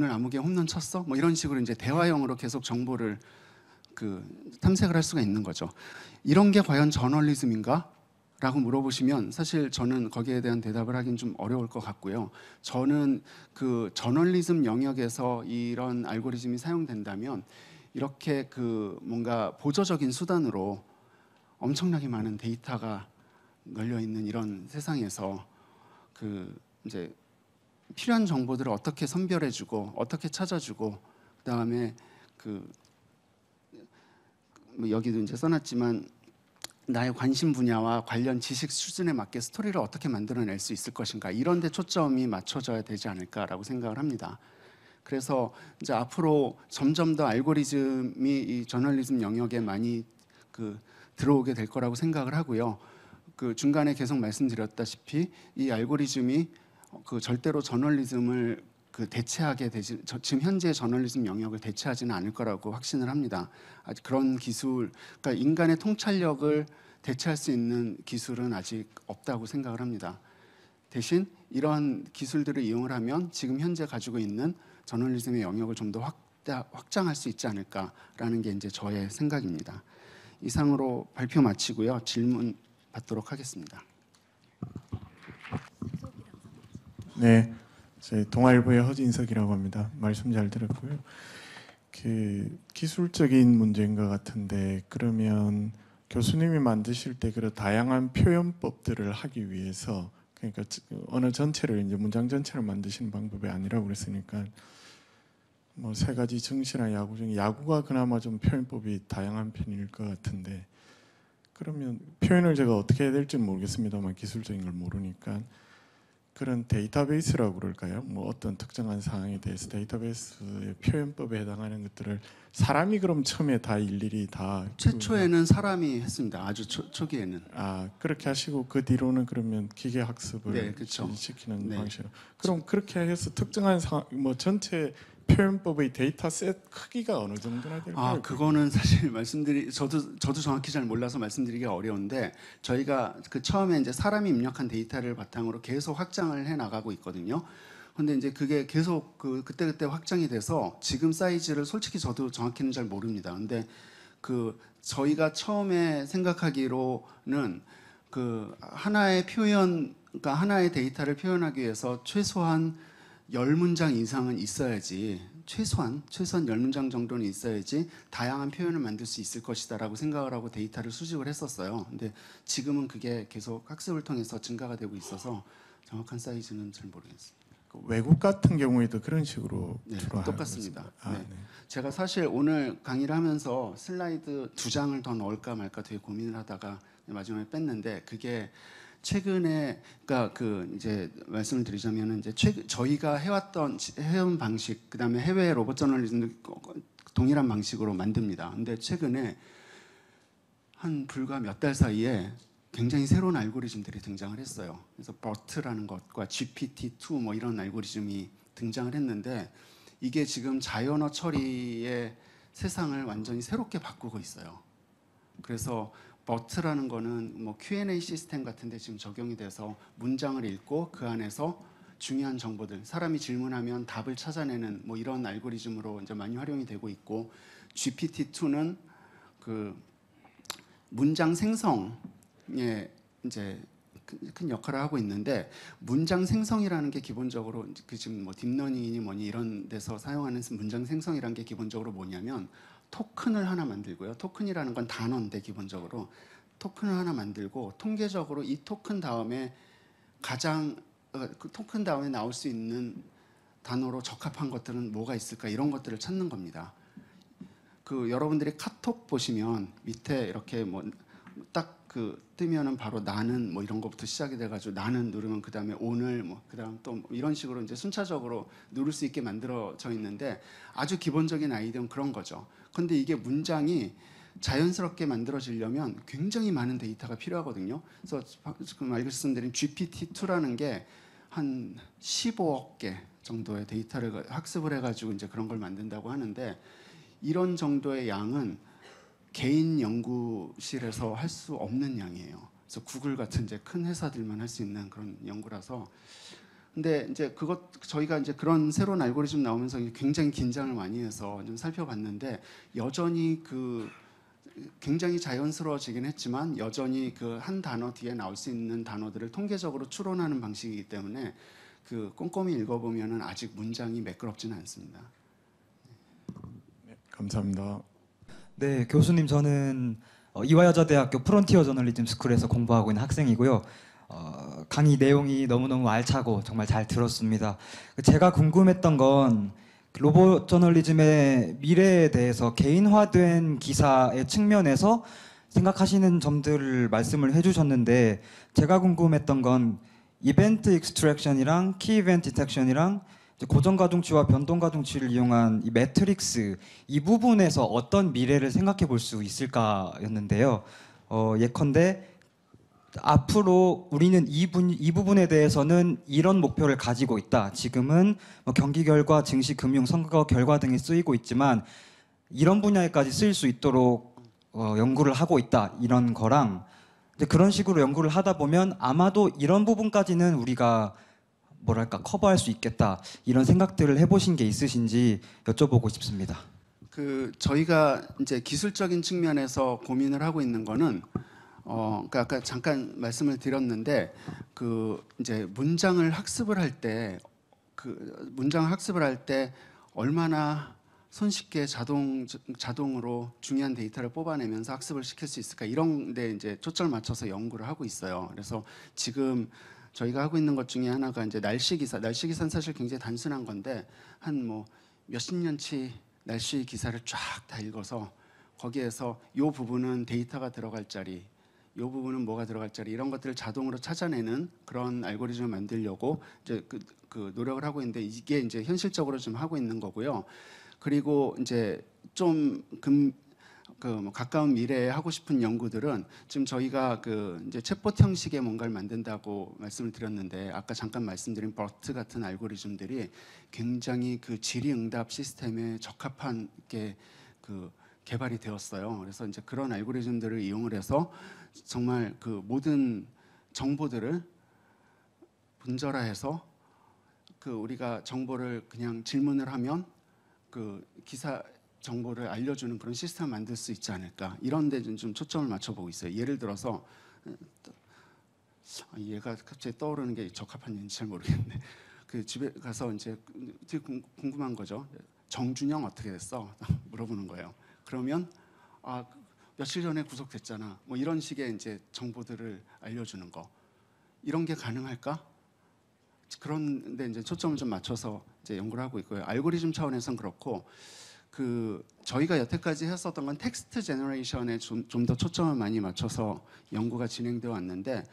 아무개 홈런 쳤어? 뭐 이런 식으로 이제 대화형으로 계속 정보를 탐색을 할 수가 있는 거죠. 이런 게 과연 저널리즘인가? 라고 물어보시면 사실 저는 거기에 대한 대답을 하긴 좀 어려울 것 같고요. 저는 저널리즘 영역에서 이런 알고리즘이 사용된다면 이렇게 뭔가 보조적인 수단으로 엄청나게 많은 데이터가 널려 있는 이런 세상에서 이제 필요한 정보들을 어떻게 선별해주고 어떻게 찾아주고 그다음에 여기도 이제 써놨지만 나의 관심 분야와 관련 지식 수준에 맞게 스토리를 어떻게 만들어낼 수 있을 것인가 이런 데 초점이 맞춰져야 되지 않을까라고 생각을 합니다. 그래서 이제 앞으로 점점 더 알고리즘이 이 저널리즘 영역에 많이 들어오게 될 거라고 생각을 하고요. 중간에 계속 말씀드렸다시피 이 알고리즘이 절대로 저널리즘을 대체하게 되지 지금 현재 저널리즘 영역을 대체하지는 않을 거라고 확신을 합니다. 아직 그런 기술, 그러니까 인간의 통찰력을 대체할 수 있는 기술은 아직 없다고 생각을 합니다. 대신 이런 기술들을 이용을 하면 지금 현재 가지고 있는 저널리즘의 영역을 좀 더 확장할 수 있지 않을까라는 게 이제 저의 생각입니다. 이상으로 발표 마치고요. 질문 받도록 하겠습니다. 네, 저희 동아일보의 허진석이라고 합니다. 말씀 잘 들었고요. 기술적인 문제인 것 같은데 그러면 교수님이 만드실 때 그런 다양한 표현법들을 하기 위해서 그러니까 언어 전체를 이제 문장 전체를 만드시는 방법이 아니라고 그랬으니까 뭐 세 가지 정시나 야구 중에 야구가 그나마 좀 표현법이 다양한 편일 것 같은데 그러면 표현을 제가 어떻게 해야 될지 모르겠습니다만 기술적인 걸 모르니까 그런 데이터베이스라고 그럴까요? 뭐 어떤 특정한 사항에 대해서 데이터베이스의 표현법에 해당하는 것들을 사람이 그럼 처음에 다 일일이 다 최초에는 사람이 했습니다. 아주 초기에는. 그렇게 하시고 그 뒤로는 그러면 기계 학습을 네, 그렇죠. 시키는 네. 방식으로. 그럼 그렇게 해서 특정한 상황, 뭐 전체 표현법의 데이터셋 크기가 어느 정도나 될까요? 그거는 사실 저도 정확히 잘 몰라서 말씀드리기가 어려운데 저희가 처음에 이제 사람이 입력한 데이터를 바탕으로 계속 확장을 해 나가고 있거든요. 근데 이제 그게 계속 그때그때 확장이 돼서 지금 사이즈를 솔직히 저도 정확히는 잘 모릅니다. 근데 저희가 처음에 생각하기로는 하나의 그러니까 하나의 데이터를 표현하기 위해서 최소한 10문장 이상은 있어야지 최소한 10문장 정도는 있어야지 다양한 표현을 만들 수 있을 것이다라고 생각을 하고 데이터를 수집을 했었어요. 근데 지금은 그게 계속 학습을 통해서 증가가 되고 있어서 정확한 사이즈는 잘 모르겠습니다. 외국 같은 경우에도 그런 식으로 네, 주로 똑같습니다. 하고 네. 있습니다. 네. 제가 사실 오늘 강의를 하면서 슬라이드 2장을 더 넣을까 말까 되게 고민을 하다가 마지막에 뺐는데 그게 최근에 그러니까 이제 말씀을 드리자면은 이제 저희가 해온 방식 그다음에 해외 로봇 저널리즘 동일한 방식으로 만듭니다. 근데 최근에 한 불과 몇 달 사이에 굉장히 새로운 알고리즘들이 등장을 했어요. 그래서 버트라는 것과 GPT-2 뭐 이런 알고리즘이 등장을 했는데 이게 지금 자연어 처리의 세상을 완전히 새롭게 바꾸고 있어요. 그래서 버트라는 거는 뭐 Q&A 시스템 같은 데 지금 적용이 돼서 문장을 읽고 그 안에서 중요한 정보들, 사람이 질문하면 답을 찾아내는 뭐 이런 알고리즘으로 이제 많이 활용이 되고 있고, GPT-2는 그 문장 생성에 이제 큰 역할을 하고 있는데, 문장 생성이라는 게 기본적으로 그 지금 뭐 딥러닝이니 뭐니 이런 데서 사용하는 문장 생성이라는 게 기본적으로 뭐냐면 토큰을 하나 만들고요. 토큰이라는 건 단어인데 기본적으로 토큰을 하나 만들고 통계적으로 이 토큰 다음에 그 토큰 다음에 나올 수 있는 단어로 적합한 것들은 뭐가 있을까, 이런 것들을 찾는 겁니다. 그 여러분들이 카톡 보시면 밑에 이렇게 뭐 딱 그 뜨면은 바로 나는 뭐 이런 것부터 시작이 돼가지고 나는 누르면 그 다음에 오늘 뭐 그다음 또 이런 식으로 이제 순차적으로 누를 수 있게 만들어져 있는데, 아주 기본적인 아이디어는 그런 거죠. 근데 이게 문장이 자연스럽게 만들어지려면 굉장히 많은 데이터가 필요하거든요. 그래서 지금 말씀드린 GPT-2라는 게 한 15억 개 정도의 데이터를 학습을 해가지고 이제 그런 걸 만든다고 하는데, 이런 정도의 양은 개인 연구실에서 할 수 없는 양이에요. 그래서 구글 같은 이제 큰 회사들만 할 수 있는 그런 연구라서. 근데 이제 저희가 이제 그런 새로운 알고리즘 나오면서 굉장히 긴장을 많이 해서 좀 살펴봤는데, 여전히 굉장히 자연스러워지긴 했지만 여전히 그 한 단어 뒤에 나올 수 있는 단어들을 통계적으로 추론하는 방식이기 때문에 꼼꼼히 읽어보면은 아직 문장이 매끄럽지는 않습니다. 네, 감사합니다. 네, 교수님, 저는 이화여자대학교 프론티어 저널리즘 스쿨에서 공부하고 있는 학생이고요. 강의 내용이 너무너무 알차고 정말 잘 들었습니다. 제가 궁금했던 건 로봇 저널리즘의 미래에 대해서 개인화된 기사의 측면에서 생각하시는 점들을 말씀을 해주셨는데, 제가 궁금했던 건 이벤트 익스트랙션이랑 키 이벤트 디텍션이랑 고정 가중치와 변동 가중치를 이용한 이 매트릭스, 이 부분에서 어떤 미래를 생각해 볼 수 있을까였는데요. 예컨대 앞으로 우리는 이 부분에 대해서는 이런 목표를 가지고 있다. 지금은 뭐 경기 결과, 증시, 금융, 선거 결과 등에 쓰이고 있지만 이런 분야에까지 쓰일 수 있도록 연구를 하고 있다. 이런 거랑, 근데 그런 식으로 연구를 하다 보면 아마도 이런 부분까지는 우리가 뭐랄까 커버할 수 있겠다, 이런 생각들을 해보신 게 있으신지 여쭤보고 싶습니다. 저희가 이제 기술적인 측면에서 고민을 하고 있는 거는 그러니까 아까 잠깐 말씀을 드렸는데, 이제 문장을 학습을 할 때 얼마나 손쉽게 자동으로 중요한 데이터를 뽑아내면서 학습을 시킬 수 있을까, 이런 데 이제 초점을 맞춰서 연구를 하고 있어요. 그래서 지금 저희가 하고 있는 것 중에 하나가 이제 날씨 기사는 사실 굉장히 단순한 건데, 한 뭐 몇십 년치 날씨 기사를 쫙 다 읽어서 거기에서 요 부분은 데이터가 들어갈 자리, 요 부분은 뭐가 들어갈 자리, 이런 것들을 자동으로 찾아내는 그런 알고리즘을 만들려고 이제 그 노력을 하고 있는데, 이게 이제 현실적으로 좀 하고 있는 거고요. 그리고 이제 좀 뭐 가까운 미래에 하고 싶은 연구들은 지금 저희가 이제 챗봇 형식의 뭔가를 만든다고 말씀을 드렸는데, 아까 잠깐 말씀드린 버트 같은 알고리즘들이 굉장히 질의응답 시스템에 적합한 게 개발이 되었어요. 그래서 이제 그런 알고리즘들을 이용을 해서 정말 모든 정보들을 분절화해서 우리가 정보를 그냥 질문을 하면 기사 정보를 알려주는 그런 시스템을 만들 수 있지 않을까, 이런 데 좀 초점을 맞춰보고 있어요. 예를 들어서 얘가 갑자기 떠오르는 게 적합한지 잘 모르겠는데, 집에 가서 이제 되게 궁금한 거죠. 정준영 어떻게 됐어? 물어보는 거예요. 그러면 며칠 전에 구속됐잖아, 뭐 이런 식의 이제 정보들을 알려주는 거, 이런 게 가능할까? 그런데 이제 초점을 좀 맞춰서 이제 연구를 하고 있고요. 알고리즘 차원에서는 그렇고, 저희가 여태까지 했었던 건 텍스트 제너레이션에 좀 더 초점을 많이 맞춰서 연구가 진행되어 왔는데,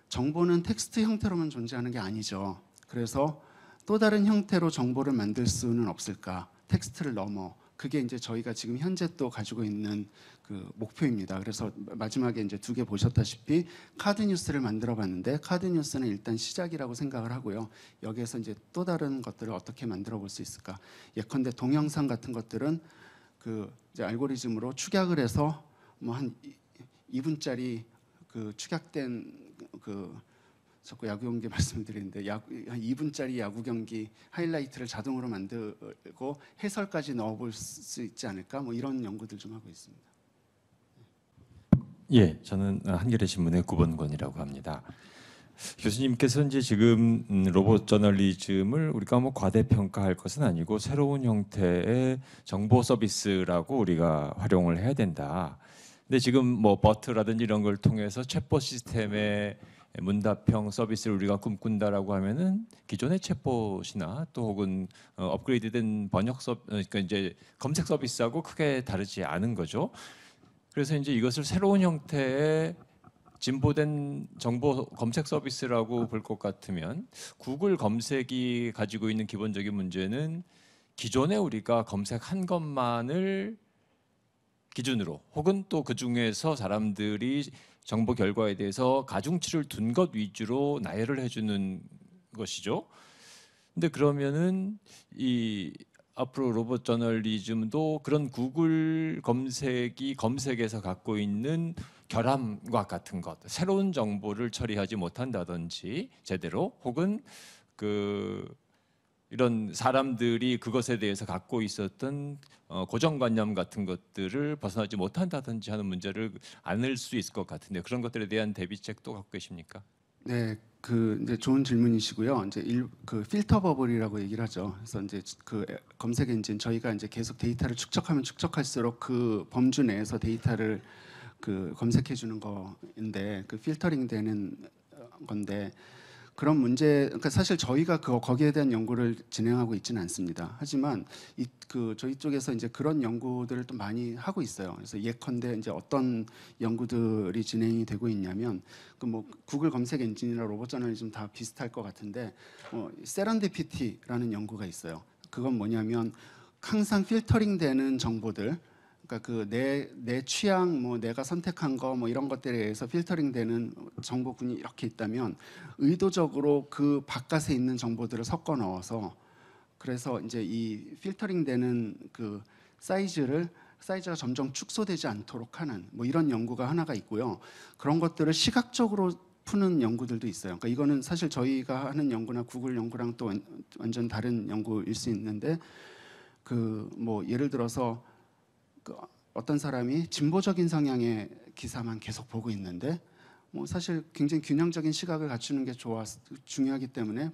정보는 텍스트 형태로만 존재하는 게 아니죠. 그래서 또 다른 형태로 정보를 만들 수는 없을까? 텍스트를 넘어 그게 이제 저희가 지금 현재 또 가지고 있는 그 목표입니다. 그래서 마지막에 이제 2개 보셨다시피 카드 뉴스를 만들어 봤는데 카드 뉴스는 일단 시작이라고 생각을 하고요. 여기에서 이제 또 다른 것들을 어떻게 만들어 볼 수 있을까? 예컨대 동영상 같은 것들은 그 이제 알고리즘으로 축약을 해서 뭐 한 2분짜리 그 축약된 그 자꾸 야구 경기 말씀드리는데 한 2분짜리 야구 경기 하이라이트를 자동으로 만들고 해설까지 넣어볼 수 있지 않을까? 뭐 이런 연구들 좀 하고 있습니다. 예, 저는 한겨레 신문의 구본권이라고 합니다. 교수님께서 이제 지금 로봇 저널리즘을 우리가 뭐 과대평가할 것은 아니고 새로운 형태의 정보 서비스라고 우리가 활용을 해야 된다. 근데 지금 뭐 버트라든지 이런 걸 통해서 챗봇 시스템의 문답형 서비스를 우리가 꿈꾼다라고 하면은 기존의 챗봇이나 또 혹은 업그레이드된 번역 그러니까 이제 검색 서비스하고 크게 다르지 않은 거죠. 그래서 이제 이것을 새로운 형태의 진보된 정보 검색 서비스라고 볼 것 같으면 구글 검색이 가지고 있는 기본적인 문제는 기존에 우리가 검색한 것만을 기준으로 혹은 또 그 중에서 사람들이 정보 결과에 대해서 가중치를 둔 것 위주로 나열을 해주는 것이죠. 근데 그러면은 이 앞으로 로봇 저널리즘도 그런 구글 검색이 검색에서 갖고 있는 결함과 같은 것, 새로운 정보를 처리하지 못한다든지 제대로 혹은 그 이런 사람들이 그것에 대해서 갖고 있었던 고정관념 같은 것들을 벗어나지 못한다든지 하는 문제를 안을 수 있을 것 같은데 그런 것들에 대한 대비책도 갖고 계십니까? 네, 그 이제 좋은 질문이시고요. 이제 그 필터 버블이라고 얘기를 하죠. 그래서 이제 그 검색 엔진 저희가 이제 계속 데이터를 축적하면 축적할수록 그 범주 내에서 데이터를 그 검색해 주는 거인데 그 필터링 되는 건데 그런 문제, 그러니까 사실 저희가 거기에 대한 연구를 진행하고 있지는 않습니다. 하지만 그 저희 쪽에서 이제 그런 연구들을 또 많이 하고 있어요. 그래서 예컨대 이제 어떤 연구들이 진행이 되고 있냐면 그 뭐 구글 검색 엔진이나 로봇 저널리즘 다 비슷할 것 같은데 세런디피티라는 연구가 있어요. 그건 뭐냐면 항상 필터링되는 정보들. 그러니까 그 내 취향 뭐 내가 선택한 거 뭐 이런 것들에 의해서 필터링되는 정보군이 이렇게 있다면 의도적으로 그 바깥에 있는 정보들을 섞어 넣어서 그래서 이제 이 필터링되는 그 사이즈가 점점 축소되지 않도록 하는 뭐 이런 연구가 하나가 있고요. 그런 것들을 시각적으로 푸는 연구들도 있어요. 그러니까 이거는 사실 저희가 하는 연구나 구글 연구랑 또 완전 다른 연구일 수 있는데 그 뭐 예를 들어서 어떤 사람이 진보적인 성향의 기사만 계속 보고 있는데 뭐 사실 굉장히 균형적인 시각을 갖추는 게 중요하기 때문에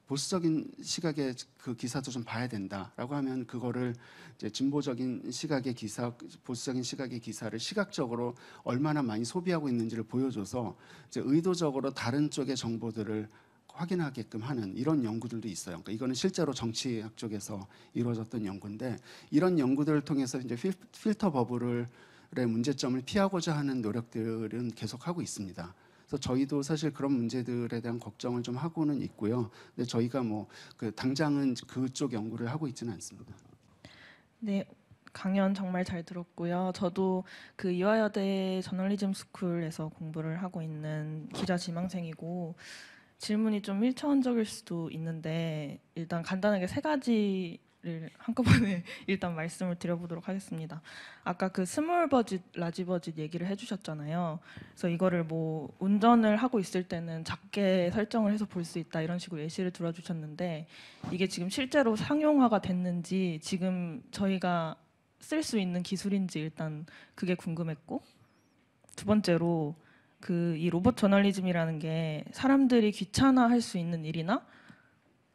보수적인 시각의 그 기사도 좀 봐야 된다라고 하면 그거를 이제 진보적인 시각의 기사, 보수적인 시각의 기사를 시각적으로 얼마나 많이 소비하고 있는지를 보여줘서 이제 의도적으로 다른 쪽의 정보들을 확인하게끔 하는 이런 연구들도 있어요. 그러니까 이거는 실제로 정치학 쪽에서 이루어졌던 연구인데 이런 연구들을 통해서 이제 필터 버블의 문제점을 피하고자 하는 노력들은 계속하고 있습니다. 그래서 저희도 사실 그런 문제들에 대한 걱정을 좀 하고는 있고요. 근데 저희가 뭐 그 당장은 그쪽 연구를 하고 있지는 않습니다. 네, 강연 정말 잘 들었고요. 저도 그 이화여대 저널리즘 스쿨에서 공부를 하고 있는 기자 지망생이고 질문이 좀 1차원적일 수도 있는데 일단 간단하게 3가지를 한꺼번에 일단 말씀을 드려보도록 하겠습니다. 아까 그 스몰 버짓, 라지 버짓 얘기를 해주셨잖아요. 그래서 이거를 뭐 운전을 하고 있을 때는 작게 설정을 해서 볼 수 있다 이런 식으로 예시를 들어주셨는데 이게 지금 실제로 상용화가 됐는지 지금 저희가 쓸 수 있는 기술인지 일단 그게 궁금했고 두 번째로 그 이 로봇 저널리즘이라는 게 사람들이 귀찮아할 수 있는 일이나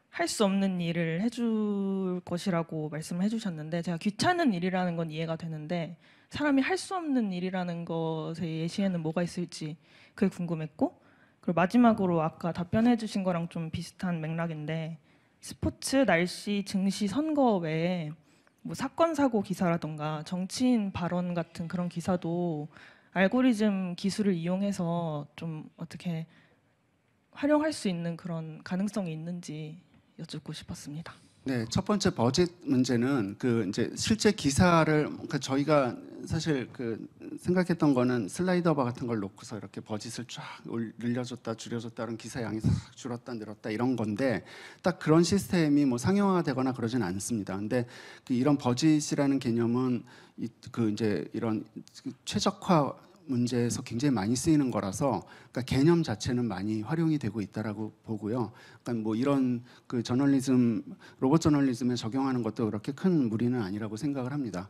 할 수 없는 일을 해줄 것이라고 말씀을 해주셨는데 제가 귀찮은 일이라는 건 이해가 되는데 사람이 할 수 없는 일이라는 것의 예시에는 뭐가 있을지 그게 궁금했고 그리고 마지막으로 아까 답변해 주신 거랑 좀 비슷한 맥락인데 스포츠, 날씨, 증시, 선거 외에 뭐 사건 사고 기사라던가 정치인 발언 같은 그런 기사도 알고리즘 기술을 이용해서 좀 어떻게 활용할 수 있는 그런 가능성이 있는지 여쭙고 싶었습니다. 네, 첫 번째 버짓 문제는 그 이제 실제 기사를 그러니까 저희가 사실 그 생각했던 거는 슬라이더 바 같은 걸 놓고서 이렇게 버짓을 쫙 늘려줬다 줄여줬다는 기사 양이 싹 줄었다 늘었다 이런 건데 딱 그런 시스템이 뭐 상용화되거나 그러진 않습니다. 근데 그 이런 버짓이라는 개념은 그 이제 이런 최적화 문제에서 굉장히 많이 쓰이는 거라서 그러니까 개념 자체는 많이 활용이 되고 있다라고 보고요. 그러니까 뭐 이런 그 저널리즘 로봇 저널리즘에 적용하는 것도 그렇게 큰 무리는 아니라고 생각을 합니다.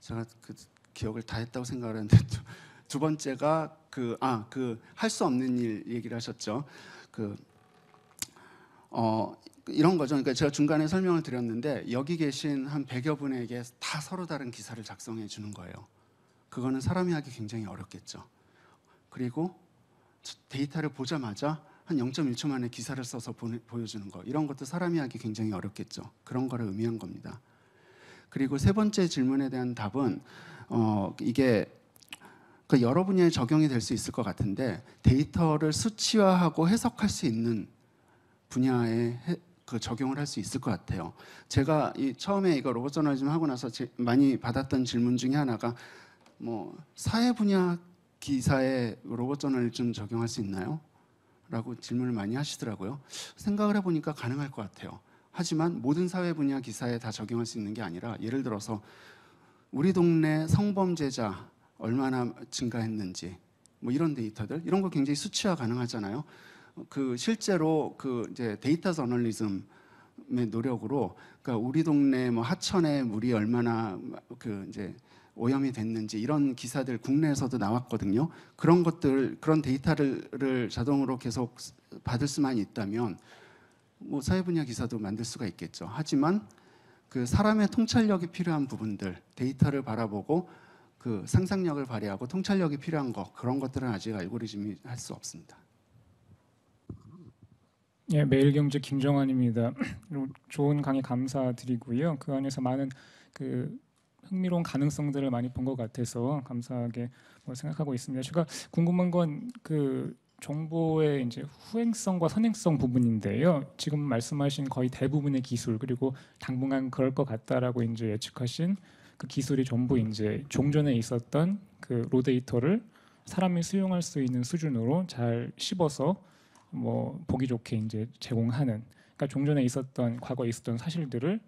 제가 그 기억을 다 했다고 생각을 했는데 두 번째가 그 할 수 없는 일 얘기를 하셨죠. 이런 거죠. 그러니까 제가 중간에 설명을 드렸는데 여기 계신 한 100여 분에게 다 서로 다른 기사를 작성해 주는 거예요. 그거는 사람이 하기 굉장히 어렵겠죠. 그리고 데이터를 보자마자 한 0.1초 만에 기사를 써서 보여주는 거 이런 것도 사람이 하기 굉장히 어렵겠죠. 그런 거를 의미한 겁니다. 그리고 세 번째 질문에 대한 답은 이게 그 여러 분야에 적용이 될 수 있을 것 같은데 데이터를 수치화하고 해석할 수 있는 분야에 그 적용을 할 수 있을 것 같아요. 제가 처음에 이거 로봇 저널리즘 하고 나서 많이 받았던 질문 중에 하나가 뭐 사회 분야 기사에 로봇 저널리즘 적용할 수 있나요? 라고 질문을 많이 하시더라고요. 생각을 해보니까 가능할 것 같아요. 하지만 모든 사회 분야 기사에 다 적용할 수 있는 게 아니라 예를 들어서 우리 동네 성범죄자 얼마나 증가했는지 뭐 이런 데이터들 이런 거 굉장히 수치화 가능하잖아요. 그 실제로 그 이제 데이터 저널리즘의 노력으로 그러니까 우리 동네 뭐 하천의 물이 얼마나 그 이제 오염이 됐는지 이런 기사들 국내에서도 나왔거든요. 그런 것들 그런 데이터를 자동으로 계속 받을 수만 있다면 뭐 사회 분야 기사도 만들 수가 있겠죠. 하지만 그 사람의 통찰력이 필요한 부분들 데이터를 바라보고 그 상상력을 발휘하고 통찰력이 필요한 거 그런 것들은 아직 알고리즘이 할 수 없습니다. 예, 매일경제 김정환입니다. 좋은 강의 감사드리고요. 그 안에서 많은 그 흥미로운 가능성들을 많이 본 것 같아서 감사하게 생각하고 있습니다. 제가 궁금한 건 그 정보의 이제 후행성과 선행성 부분인데요. 지금 말씀하신 거의 대부분의 기술 그리고 당분간 그럴 것 같다라고 이제 예측하신 그 기술이 전부 이제 종전에 있었던 그 로 데이터를 사람이 수용할 수 있는 수준으로 잘 씹어서 뭐 보기 좋게 이제 제공하는 그러니까 종전에 있었던 과거에 있었던 사실들을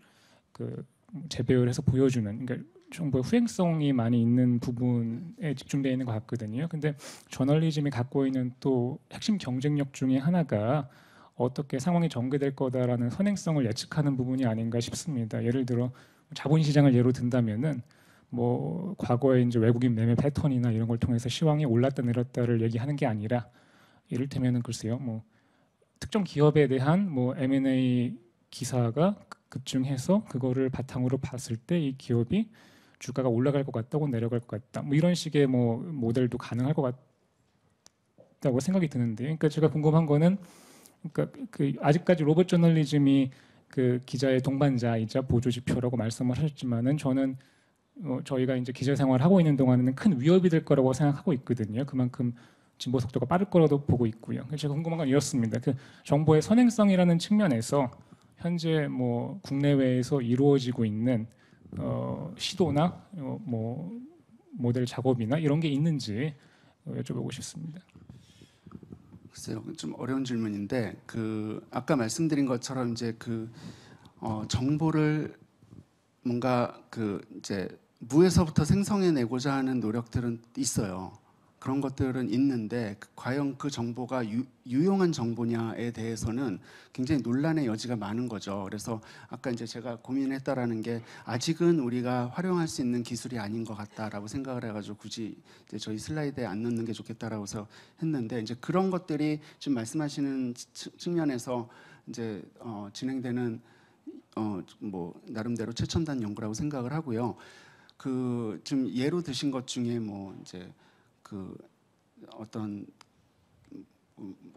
그 재배열해서 보여주는 그러니까 정보의 후행성이 많이 있는 부분에 집중되어 있는 것 같거든요. 근데 저널리즘이 갖고 있는 또 핵심 경쟁력 중에 하나가 어떻게 상황이 전개될 거다라는 선행성을 예측하는 부분이 아닌가 싶습니다. 예를 들어 자본시장을 예로 든다면은 뭐 과거에 이제 외국인 매매 패턴이나 이런 걸 통해서 시황이 올랐다 내렸다를 얘기하는 게 아니라 이를테면은 글쎄요, 뭐 특정 기업에 대한 뭐 M&A 기사가 급증해서 그거를 바탕으로 봤을 때 이 기업이 주가가 올라갈 것 같다고 내려갈 것 같다. 뭐 이런 식의 뭐 모델도 가능할 것 같다고 생각이 드는데, 그러니까 제가 궁금한 거는, 그러니까 그 아직까지 로봇 저널리즘이 그 기자의 동반자이자 보조 지표라고 말씀을 하셨지만은 저는 저희가 이제 기자 생활을 하고 있는 동안에는 큰 위협이 될 거라고 생각하고 있거든요. 그만큼 진보 속도가 빠를 거라도 보고 있고요. 제가 궁금한 건 이렇습니다. 그 정보의 선행성이라는 측면에서 현재 뭐 국내외에서 이루어지고 있는 시도나 뭐 모델 작업이나 이런 게 있는지 여쭤보고 싶습니다. 글쎄요, 좀 어려운 질문인데 그 아까 말씀드린 것처럼 이제 그 정보를 뭔가 그 이제 무에서부터 생성해내고자 하는 노력들은 있어요. 그런 것들은 있는데 과연 그 정보가 유용한 정보냐에 대해서는 굉장히 논란의 여지가 많은 거죠. 그래서 아까 이제 제가 고민했다라는 게 아직은 우리가 활용할 수 있는 기술이 아닌 것 같다라고 생각을 해가지고 굳이 이제 저희 슬라이드에 안 넣는 게 좋겠다라고 해서 했는데 이제 그런 것들이 지금 말씀하시는 측면에서 이제 진행되는 뭐 나름대로 최첨단 연구라고 생각을 하고요. 그 지금 예로 드신 것 중에 뭐 이제 그 어떤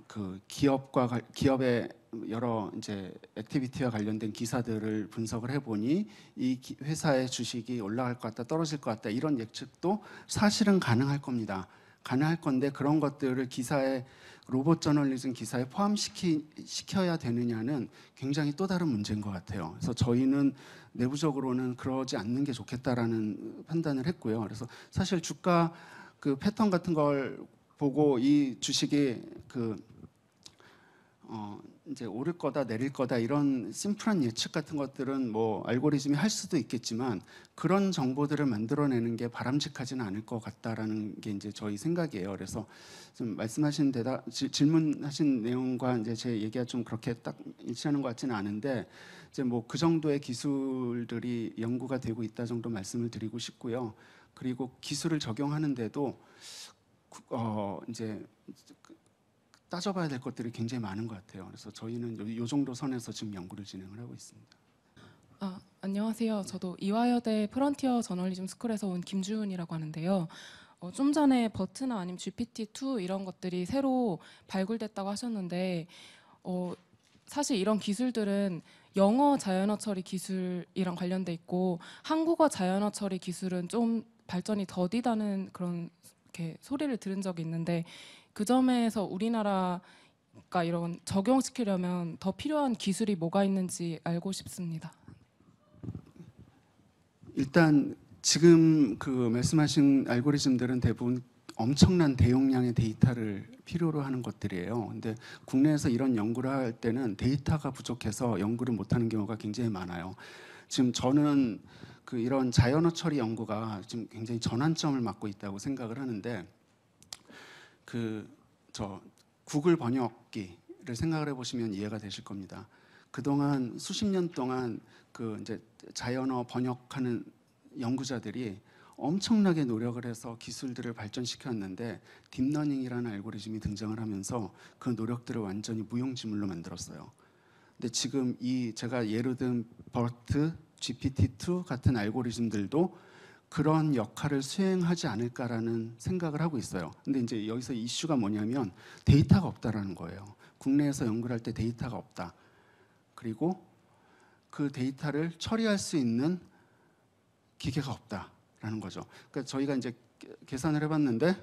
그 기업의 여러 이제 액티비티와 관련된 기사들을 분석을 해보니 이 회사의 주식이 올라갈 것 같다 떨어질 것 같다 이런 예측도 사실은 가능할 겁니다. 가능할 건데 그런 것들을 기사에 로봇 저널리즘 기사에 포함시켜야 되느냐는 굉장히 또 다른 문제인 것 같아요. 그래서 저희는 내부적으로는 그러지 않는 게 좋겠다라는 판단을 했고요. 그래서 사실 주가 그 패턴 같은 걸 보고 이 주식이 이제 오를 거다 내릴 거다 이런 심플한 예측 같은 것들은 뭐 알고리즘이 할 수도 있겠지만 그런 정보들을 만들어내는 게 바람직하지는 않을 것 같다라는 게 이제 저희 생각이에요. 그래서 좀 말씀하신 질문하신 내용과 이제 제 얘기가 좀 그렇게 딱 일치하는 것 같지는 않은데 이제 뭐 그 정도의 기술들이 연구가 되고 있다 정도 말씀을 드리고 싶고요. 그리고 기술을 적용하는데도 이제 따져봐야 될 것들이 굉장히 많은 것 같아요. 그래서 저희는 요 정도 선에서 지금 연구를 진행을 하고 있습니다. 안녕하세요. 저도 이화여대 프론티어 저널리즘 스쿨에서 온 김주은이라고 하는데요. 좀 전에 버트나 아니면 GPT-2 이런 것들이 새로 발굴됐다고 하셨는데 사실 이런 기술들은 영어 자연어 처리 기술이랑 관련돼 있고 한국어 자연어 처리 기술은 좀 발전이 더디다는 그런 이렇게 소리를 들은 적이 있는데 그 점에서 우리나라가 이런 적용시키려면 더 필요한 기술이 뭐가 있는지 알고 싶습니다. 일단 지금 그 말씀하신 알고리즘들은 대부분 엄청난 대용량의 데이터를 필요로 하는 것들이에요. 근데 국내에서 이런 연구를 할 때는 데이터가 부족해서 연구를 못하는 경우가 굉장히 많아요. 지금 저는 그 이런 자연어 처리 연구가 지금 굉장히 전환점을 맞고 있다고 생각을 하는데 저 구글 번역기를 생각을 해보시면 이해가 되실 겁니다. 그동안 수십 년 동안 그 이제 자연어 번역하는 연구자들이 엄청나게 노력을 해서 기술들을 발전시켰는데 딥러닝이라는 알고리즘이 등장을 하면서 그 노력들을 완전히 무용지물로 만들었어요. 근데 지금 제가 예로 든 버트, GPT-2 같은 알고리즘들도 그런 역할을 수행하지 않을까라는 생각을 하고 있어요. 근데 이제 여기서 이슈가 뭐냐면 데이터가 없다라는 거예요. 국내에서 연구를 할 때 데이터가 없다. 그리고 그 데이터를 처리할 수 있는 기계가 없다라는 거죠. 그러니까 저희가 이제 계산을 해봤는데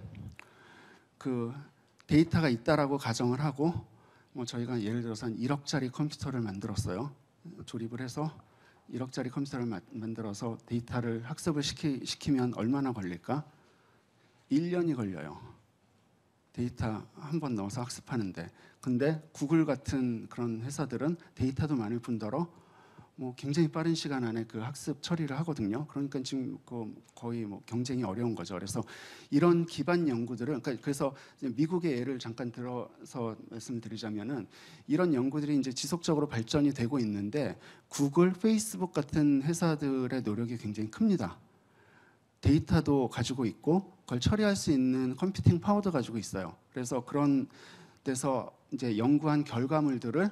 그 데이터가 있다라고 가정을 하고 뭐 저희가 예를 들어서 한 1억짜리 컴퓨터를 만들었어요. 조립을 해서 1억짜리 컴퓨터를 만들어서 데이터를 학습을 시키면 얼마나 걸릴까? 1년이 걸려요. 데이터 한 번 넣어서 학습하는데. 근데 구글 같은 그런 회사들은 데이터도 많을 뿐더러 뭐 굉장히 빠른 시간 안에 그 학습 처리를 하거든요. 그러니까 지금 거의 뭐 경쟁이 어려운 거죠. 그래서 이런 기반 연구들은 그래서 미국의 예를 잠깐 들어서 말씀드리자면은 이런 연구들이 이제 지속적으로 발전이 되고 있는데 구글, 페이스북 같은 회사들의 노력이 굉장히 큽니다. 데이터도 가지고 있고 그걸 처리할 수 있는 컴퓨팅 파워도 가지고 있어요. 그래서 그런 데서 이제 연구한 결과물들을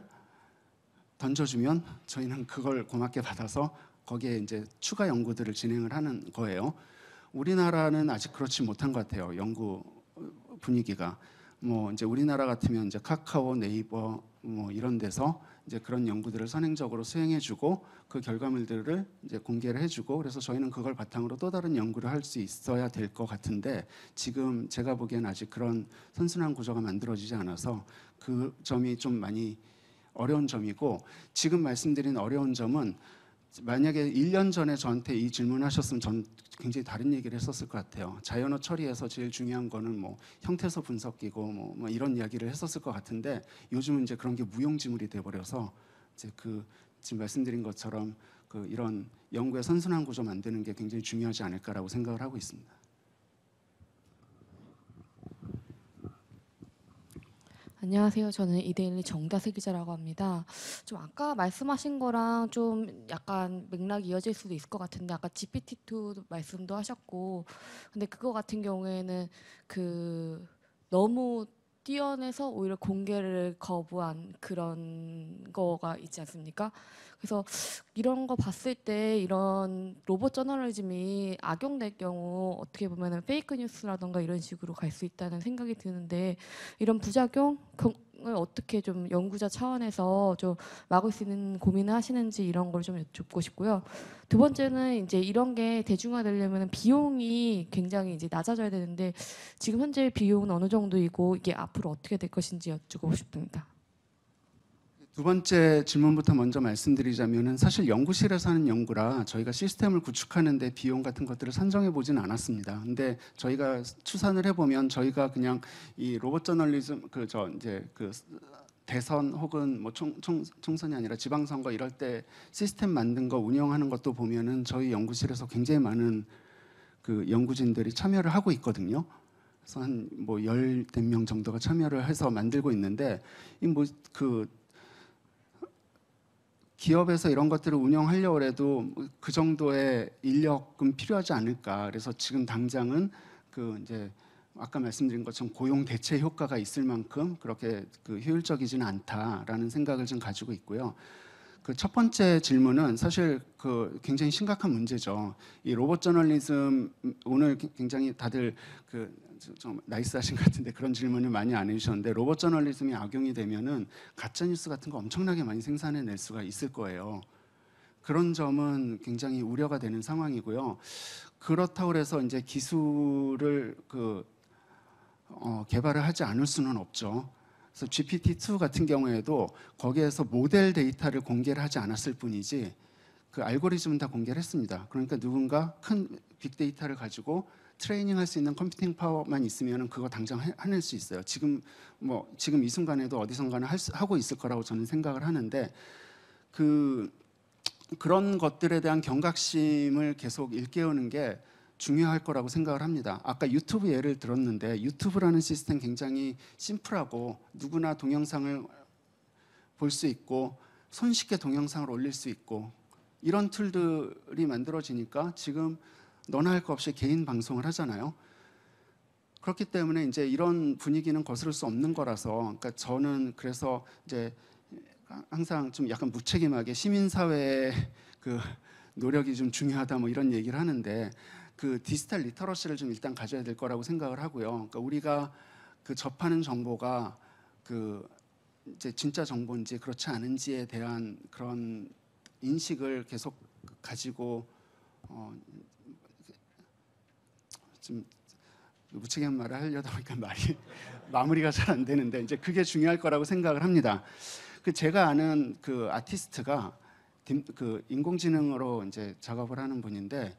던져주면 저희는 그걸 고맙게 받아서 거기에 이제 추가 연구들을 진행을 하는 거예요. 우리나라는 아직 그렇지 못한 것 같아요. 연구 분위기가 뭐 이제 우리나라 같으면 이제 카카오, 네이버 뭐 이런 데서 이제 그런 연구들을 선행적으로 수행해주고 그 결과물들을 이제 공개를 해주고 그래서 저희는 그걸 바탕으로 또 다른 연구를 할 수 있어야 될 것 같은데 지금 제가 보기엔 아직 그런 선순환 구조가 만들어지지 않아서 그 점이 좀 많이 어려운 점이고 지금 말씀드린 어려운 점은 만약에 1년 전에 저한테 이 질문하셨으면 전 굉장히 다른 얘기를 했었을 것 같아요. 자연어 처리에서 제일 중요한 거는 뭐 형태소 분석기고 뭐 이런 이야기를 했었을 것 같은데 요즘은 이제 그런 게 무용지물이 돼버려서 이제 지금 말씀드린 것처럼 이런 연구의 선순환 구조 만드는 게 굉장히 중요하지 않을까라고 생각을 하고 있습니다. 안녕하세요. 저는 이데일리 정다슬 기자라고 합니다. 좀 아까 말씀하신 거랑 좀 약간 맥락이 이어질 수도 있을 것 같은데 아까 GPT-2 말씀도 하셨고 근데 그거 같은 경우에는 너무 뛰어내서 오히려 공개를 거부한 그런 거가 있지 않습니까? 그래서 이런 거 봤을 때 이런 로봇 저널리즘이 악용될 경우 어떻게 보면 페이크 뉴스라던가 이런 식으로 갈 수 있다는 생각이 드는데 이런 부작용 어떻게 좀 연구자 차원에서 좀 막을 수 있는 고민을 하시는지 이런 걸 좀 여쭙고 싶고요. 두 번째는 이제 이런 게 대중화되려면 비용이 굉장히 이제 낮아져야 되는데 지금 현재 비용은 어느 정도이고 이게 앞으로 어떻게 될 것인지 여쭙고 싶습니다. 두 번째 질문부터 먼저 말씀드리자면은 사실 연구실에서 하는 연구라 저희가 시스템을 구축하는데 비용 같은 것들을 산정해 보진 않았습니다. 근데 저희가 추산을 해보면 저희가 그냥 이 로봇 저널리즘 이제 대선 혹은 뭐 총선이 아니라 지방선거 이럴 때 시스템 만든 거 운영하는 것도 보면은 저희 연구실에서 굉장히 많은 그 연구진들이 참여를 하고 있거든요. 그래서 한 뭐 10명 정도가 참여를 해서 만들고 있는데 기업에서 이런 것들을 운영하려고 해도 그 정도의 인력은 필요하지 않을까. 그래서 지금 당장은 이제 아까 말씀드린 것처럼 고용 대체 효과가 있을 만큼 그렇게 효율적이지는 않다라는 생각을 좀 가지고 있고요. 그 첫 번째 질문은 사실 굉장히 심각한 문제죠. 이 로봇 저널리즘 오늘 굉장히 다들 좀 나이스하신 것 같은데 그런 질문을 많이 안 해주셨는데 로봇 저널리즘이 악용이 되면은 가짜 뉴스 같은 거 엄청나게 많이 생산해낼 수가 있을 거예요. 그런 점은 굉장히 우려가 되는 상황이고요. 그렇다고 해서 이제 기술을 개발을 하지 않을 수는 없죠. 그래서 GPT-2 같은 경우에도 거기에서 모델 데이터를 공개를 하지 않았을 뿐이지 그 알고리즘은 다 공개를 했습니다. 그러니까 누군가 큰 빅데이터를 가지고 트레이닝할 수 있는 컴퓨팅 파워만 있으면 그거 당장 해낼 수 있어요. 지금 이 순간에도 어디선가는 하고 있을 거라고 저는 생각을 하는데 그런 것들에 대한 경각심을 계속 일깨우는 게 중요할 거라고 생각을 합니다. 아까 유튜브 예를 들었는데 유튜브라는 시스템 굉장히 심플하고 누구나 동영상을 볼 수 있고 손쉽게 동영상을 올릴 수 있고 이런 툴들이 만들어지니까 지금 너나 할 거 없이 개인 방송을 하잖아요. 그렇기 때문에 이제 이런 분위기는 거스를 수 없는 거라서 그러니까 저는 그래서 이제 항상 좀 약간 무책임하게 시민사회의 노력이 좀 중요하다 뭐 이런 얘기를 하는데 디지털 리터러시를 좀 일단 가져야 될 거라고 생각을 하고요. 그러니까 우리가 접하는 정보가 이제 진짜 정보인지 그렇지 않은지에 대한 그런 인식을 계속 가지고 좀 무책임한 말을 하려다 보니까 말이 마무리가 잘 안 되는데 이제 그게 중요할 거라고 생각을 합니다. 제가 아는 아티스트가 인공지능으로 이제 작업을 하는 분인데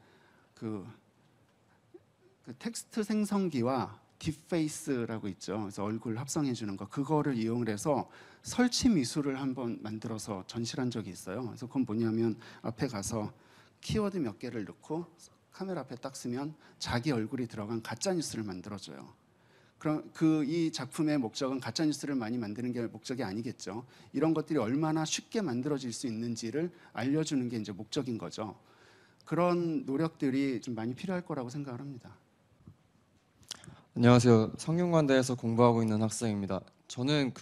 텍스트 생성기와 딥페이스라고 있죠. 그래서 얼굴 합성해 주는 거 그거를 이용을 해서 설치 미술을 한번 만들어서 전시한 적이 있어요. 그래서 그건 뭐냐면 앞에 가서 키워드 몇 개를 넣고 카메라 앞에 딱 쓰면 자기 얼굴이 들어간 가짜 뉴스를 만들어줘요. 그럼 이 작품의 목적은 가짜 뉴스를 많이 만드는 게 목적이 아니겠죠. 이런 것들이 얼마나 쉽게 만들어질 수 있는지를 알려주는 게 이제 목적인 거죠. 그런 노력들이 좀 많이 필요할 거라고 생각을 합니다. 안녕하세요. 성균관대에서 공부하고 있는 학생입니다. 저는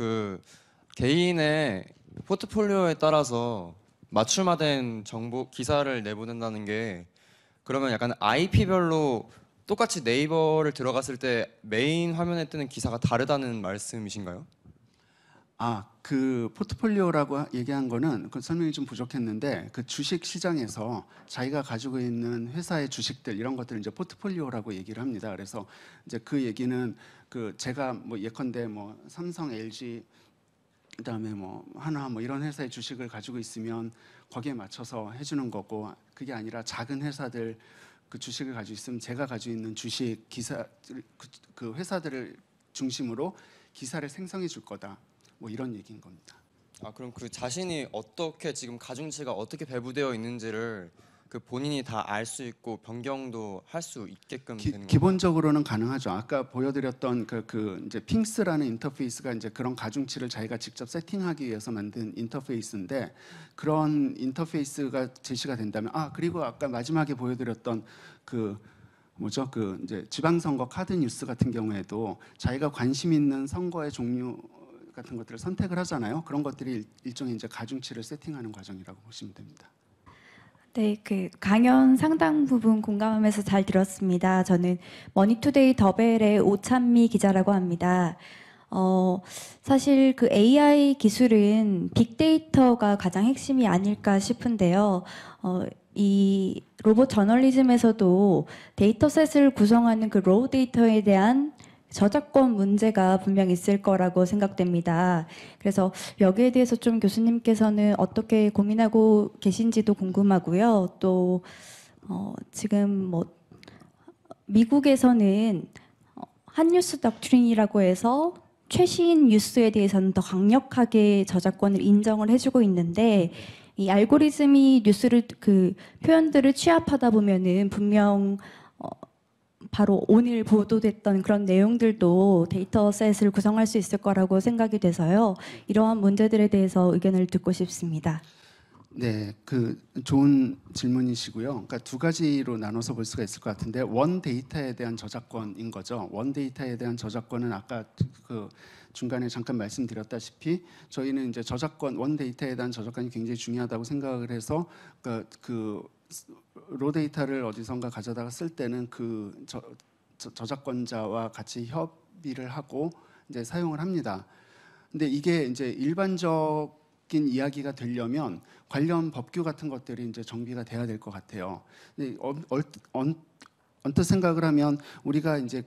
개인의 포트폴리오에 따라서 맞춤화된 정보 기사를 내보낸다는 게 그러면 약간 IP별로 똑같이 네이버를 들어갔을 때 메인 화면에 뜨는 기사가 다르다는 말씀이신가요? 포트폴리오라고 얘기한 거는 설명이 좀 부족했는데 주식 시장에서 자기가 가지고 있는 회사의 주식들 이런 것들을 이제 포트폴리오라고 얘기를 합니다. 그래서 이제 그 얘기는 제가 예컨대 삼성, LG 그다음에 하나 이런 회사의 주식을 가지고 있으면 거기에 맞춰서 해주는 거고 그게 아니라 작은 회사들 주식을 가지고 있으면 제가 가지고 있는 주식 기사 그 회사들을 중심으로 기사를 생성해 줄 거다. 이런 얘기인 겁니다. 그럼 자신이 어떻게 지금 가중치가 어떻게 배부되어 있는지를 본인이 다 알 수 있고 변경도 할 수 있게끔 되는 건가요? 기본적으로는 가능하죠. 아까 보여드렸던 이제 핑스라는 인터페이스가 이제 그런 가중치를 자기가 직접 세팅하기 위해서 만든 인터페이스인데 그런 인터페이스가 제시가 된다면 그리고 아까 마지막에 보여드렸던 이제 지방선거 카드 뉴스 같은 경우에도 자기가 관심 있는 선거의 종류 같은 것들을 선택을 하잖아요. 그런 것들이 일종의 이제 가중치를 세팅하는 과정이라고 보시면 됩니다. 네, 강연 상당 부분 공감하면서 잘 들었습니다. 저는 머니투데이 더벨의 오찬미 기자라고 합니다. 사실 그 AI 기술은 빅데이터가 가장 핵심이 아닐까 싶은데요. 이 로봇 저널리즘에서도 데이터셋을 구성하는 그 로우 데이터에 대한 저작권 문제가 분명 있을 거라고 생각됩니다. 그래서 여기에 대해서 좀 교수님께서는 어떻게 고민하고 계신지도 궁금하고요. 또 지금 뭐 미국에서는 한뉴스 덕트린이라고 해서 최신 뉴스에 대해서는 더 강력하게 저작권을 인정을 해주고 있는데 이 알고리즘이 뉴스를 그 표현들을 취합하다 보면은 분명 바로 오늘 보도됐던 그런 내용들도 데이터셋을 구성할 수 있을 거라고 생각이 돼서요. 이러한 문제들에 대해서 의견을 듣고 싶습니다. 네, 그 좋은 질문이시고요. 그러니까 두 가지로 나눠서 볼 수가 있을 것 같은데 원 데이터에 대한 저작권인 거죠. 원 데이터에 대한 저작권은 아까 그 중간에 잠깐 말씀드렸다시피 저희는 이제 저작권 원 데이터에 대한 저작권이 굉장히 중요하다고 생각을 해서 로 데이터를 어디선가 가져다가 쓸 때는 그 저작권자와 같이 협의를 하고 이제 사용을 합니다. 근데 이게 이제 일반적인 이야기가 되려면 관련 법규 같은 것들이 이제 정비가 돼야 될 것 같아요. 근데 언뜻 생각을 하면 우리가 이제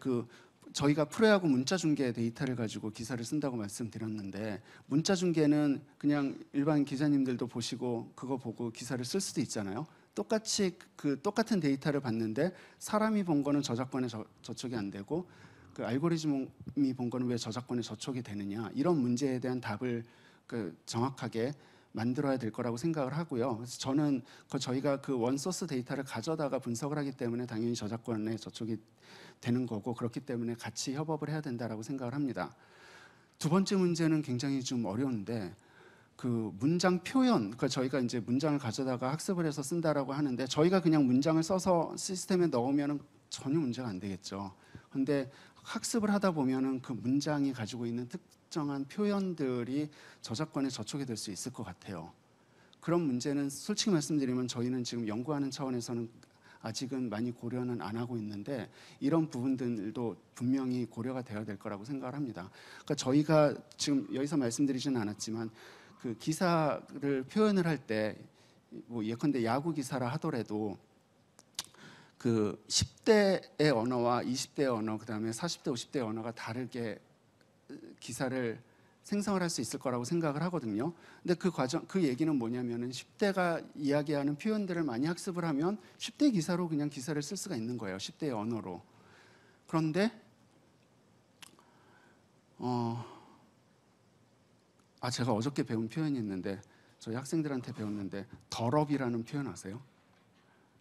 저희가 프로야구 문자 중계 데이터를 가지고 기사를 쓴다고 말씀드렸는데 문자 중계는 그냥 일반 기자님들도 보시고 그거 보고 기사를 쓸 수도 있잖아요. 똑같이 똑같은 데이터를 봤는데 사람이 본 거는 저작권에 저촉이 안 되고 그 알고리즘이 본 거는 왜 저작권에 저촉이 되느냐 이런 문제에 대한 답을 정확하게 만들어야 될 거라고 생각을 하고요. 그래서 저는 저희가 그 원소스 데이터를 가져다가 분석을 하기 때문에 당연히 저작권에 저촉이 되는 거고 그렇기 때문에 같이 협업을 해야 된다라고 생각을 합니다. 두 번째 문제는 굉장히 좀 어려운데 그 문장 표현, 그러니까 저희가 이제 문장을 가져다가 학습을 해서 쓴다라고 하는데 저희가 그냥 문장을 써서 시스템에 넣으면 전혀 문제가 안 되겠죠. 근데 학습을 하다 보면은 그 문장이 가지고 있는 특정한 표현들이 저작권에 저촉이 될 수 있을 것 같아요. 그런 문제는 솔직히 말씀드리면 저희는 지금 연구하는 차원에서는 아직은 많이 고려는 안 하고 있는데 이런 부분들도 분명히 고려가 되어야 될 거라고 생각을 합니다. 그러니까 저희가 지금 여기서 말씀드리지는 않았지만 그 기사를 표현을 할 때 뭐 예컨대 야구 기사라 하더라도 그 10대의 언어와 20대의 언어 그다음에 40대 50대의 언어가 다르게 기사를 생성을 할 수 있을 거라고 생각을 하거든요. 근데 그 얘기는 뭐냐면은 10대가 이야기하는 표현들을 많이 학습을 하면 10대 기사로 그냥 기사를 쓸 수가 있는 거예요. 10대의 언어로. 그런데 제가 어저께 배운 표현이 있는데 저희 학생들한테 배웠는데 더럽이라는 표현 아세요?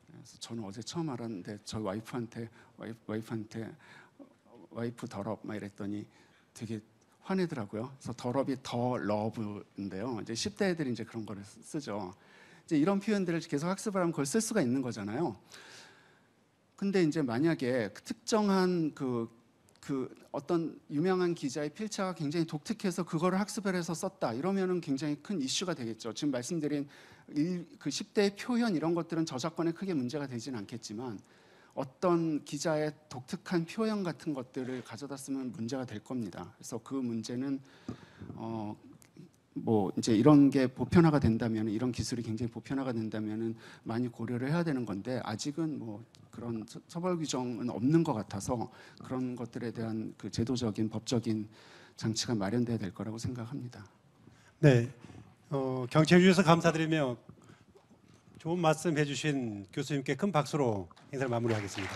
그래서 저는 어제 처음 알았는데 저희 와이프한테 와이프 더럽 막 이랬더니 되게 화내더라고요. 그래서 더럽이 더 러브인데요. 이제 10대 애들이 이제 그런 거를 쓰죠. 이제 이런 표현들을 계속 학습을 하면 그걸 쓸 수가 있는 거잖아요. 근데 이제 만약에 특정한 어떤 유명한 기자의 필체가 굉장히 독특해서 그거를 학습을 해서 썼다 이러면은 굉장히 큰 이슈가 되겠죠. 지금 말씀드린 그 10대의 표현 이런 것들은 저작권에 크게 문제가 되지는 않겠지만 어떤 기자의 독특한 표현 같은 것들을 가져다 쓰면 문제가 될 겁니다. 그래서 그 문제는 뭐 이제 이런 게 보편화가 된다면 이런 기술이 굉장히 보편화가 된다면은 많이 고려를 해야 되는 건데 아직은 뭐 그런 처벌 규정은 없는 것 같아서 그런 것들에 대한 그 제도적인 법적인 장치가 마련돼야 될 거라고 생각합니다. 네, 경청해 주셔서 감사드리며 좋은 말씀 해주신 교수님께 큰 박수로 행사를 마무리하겠습니다.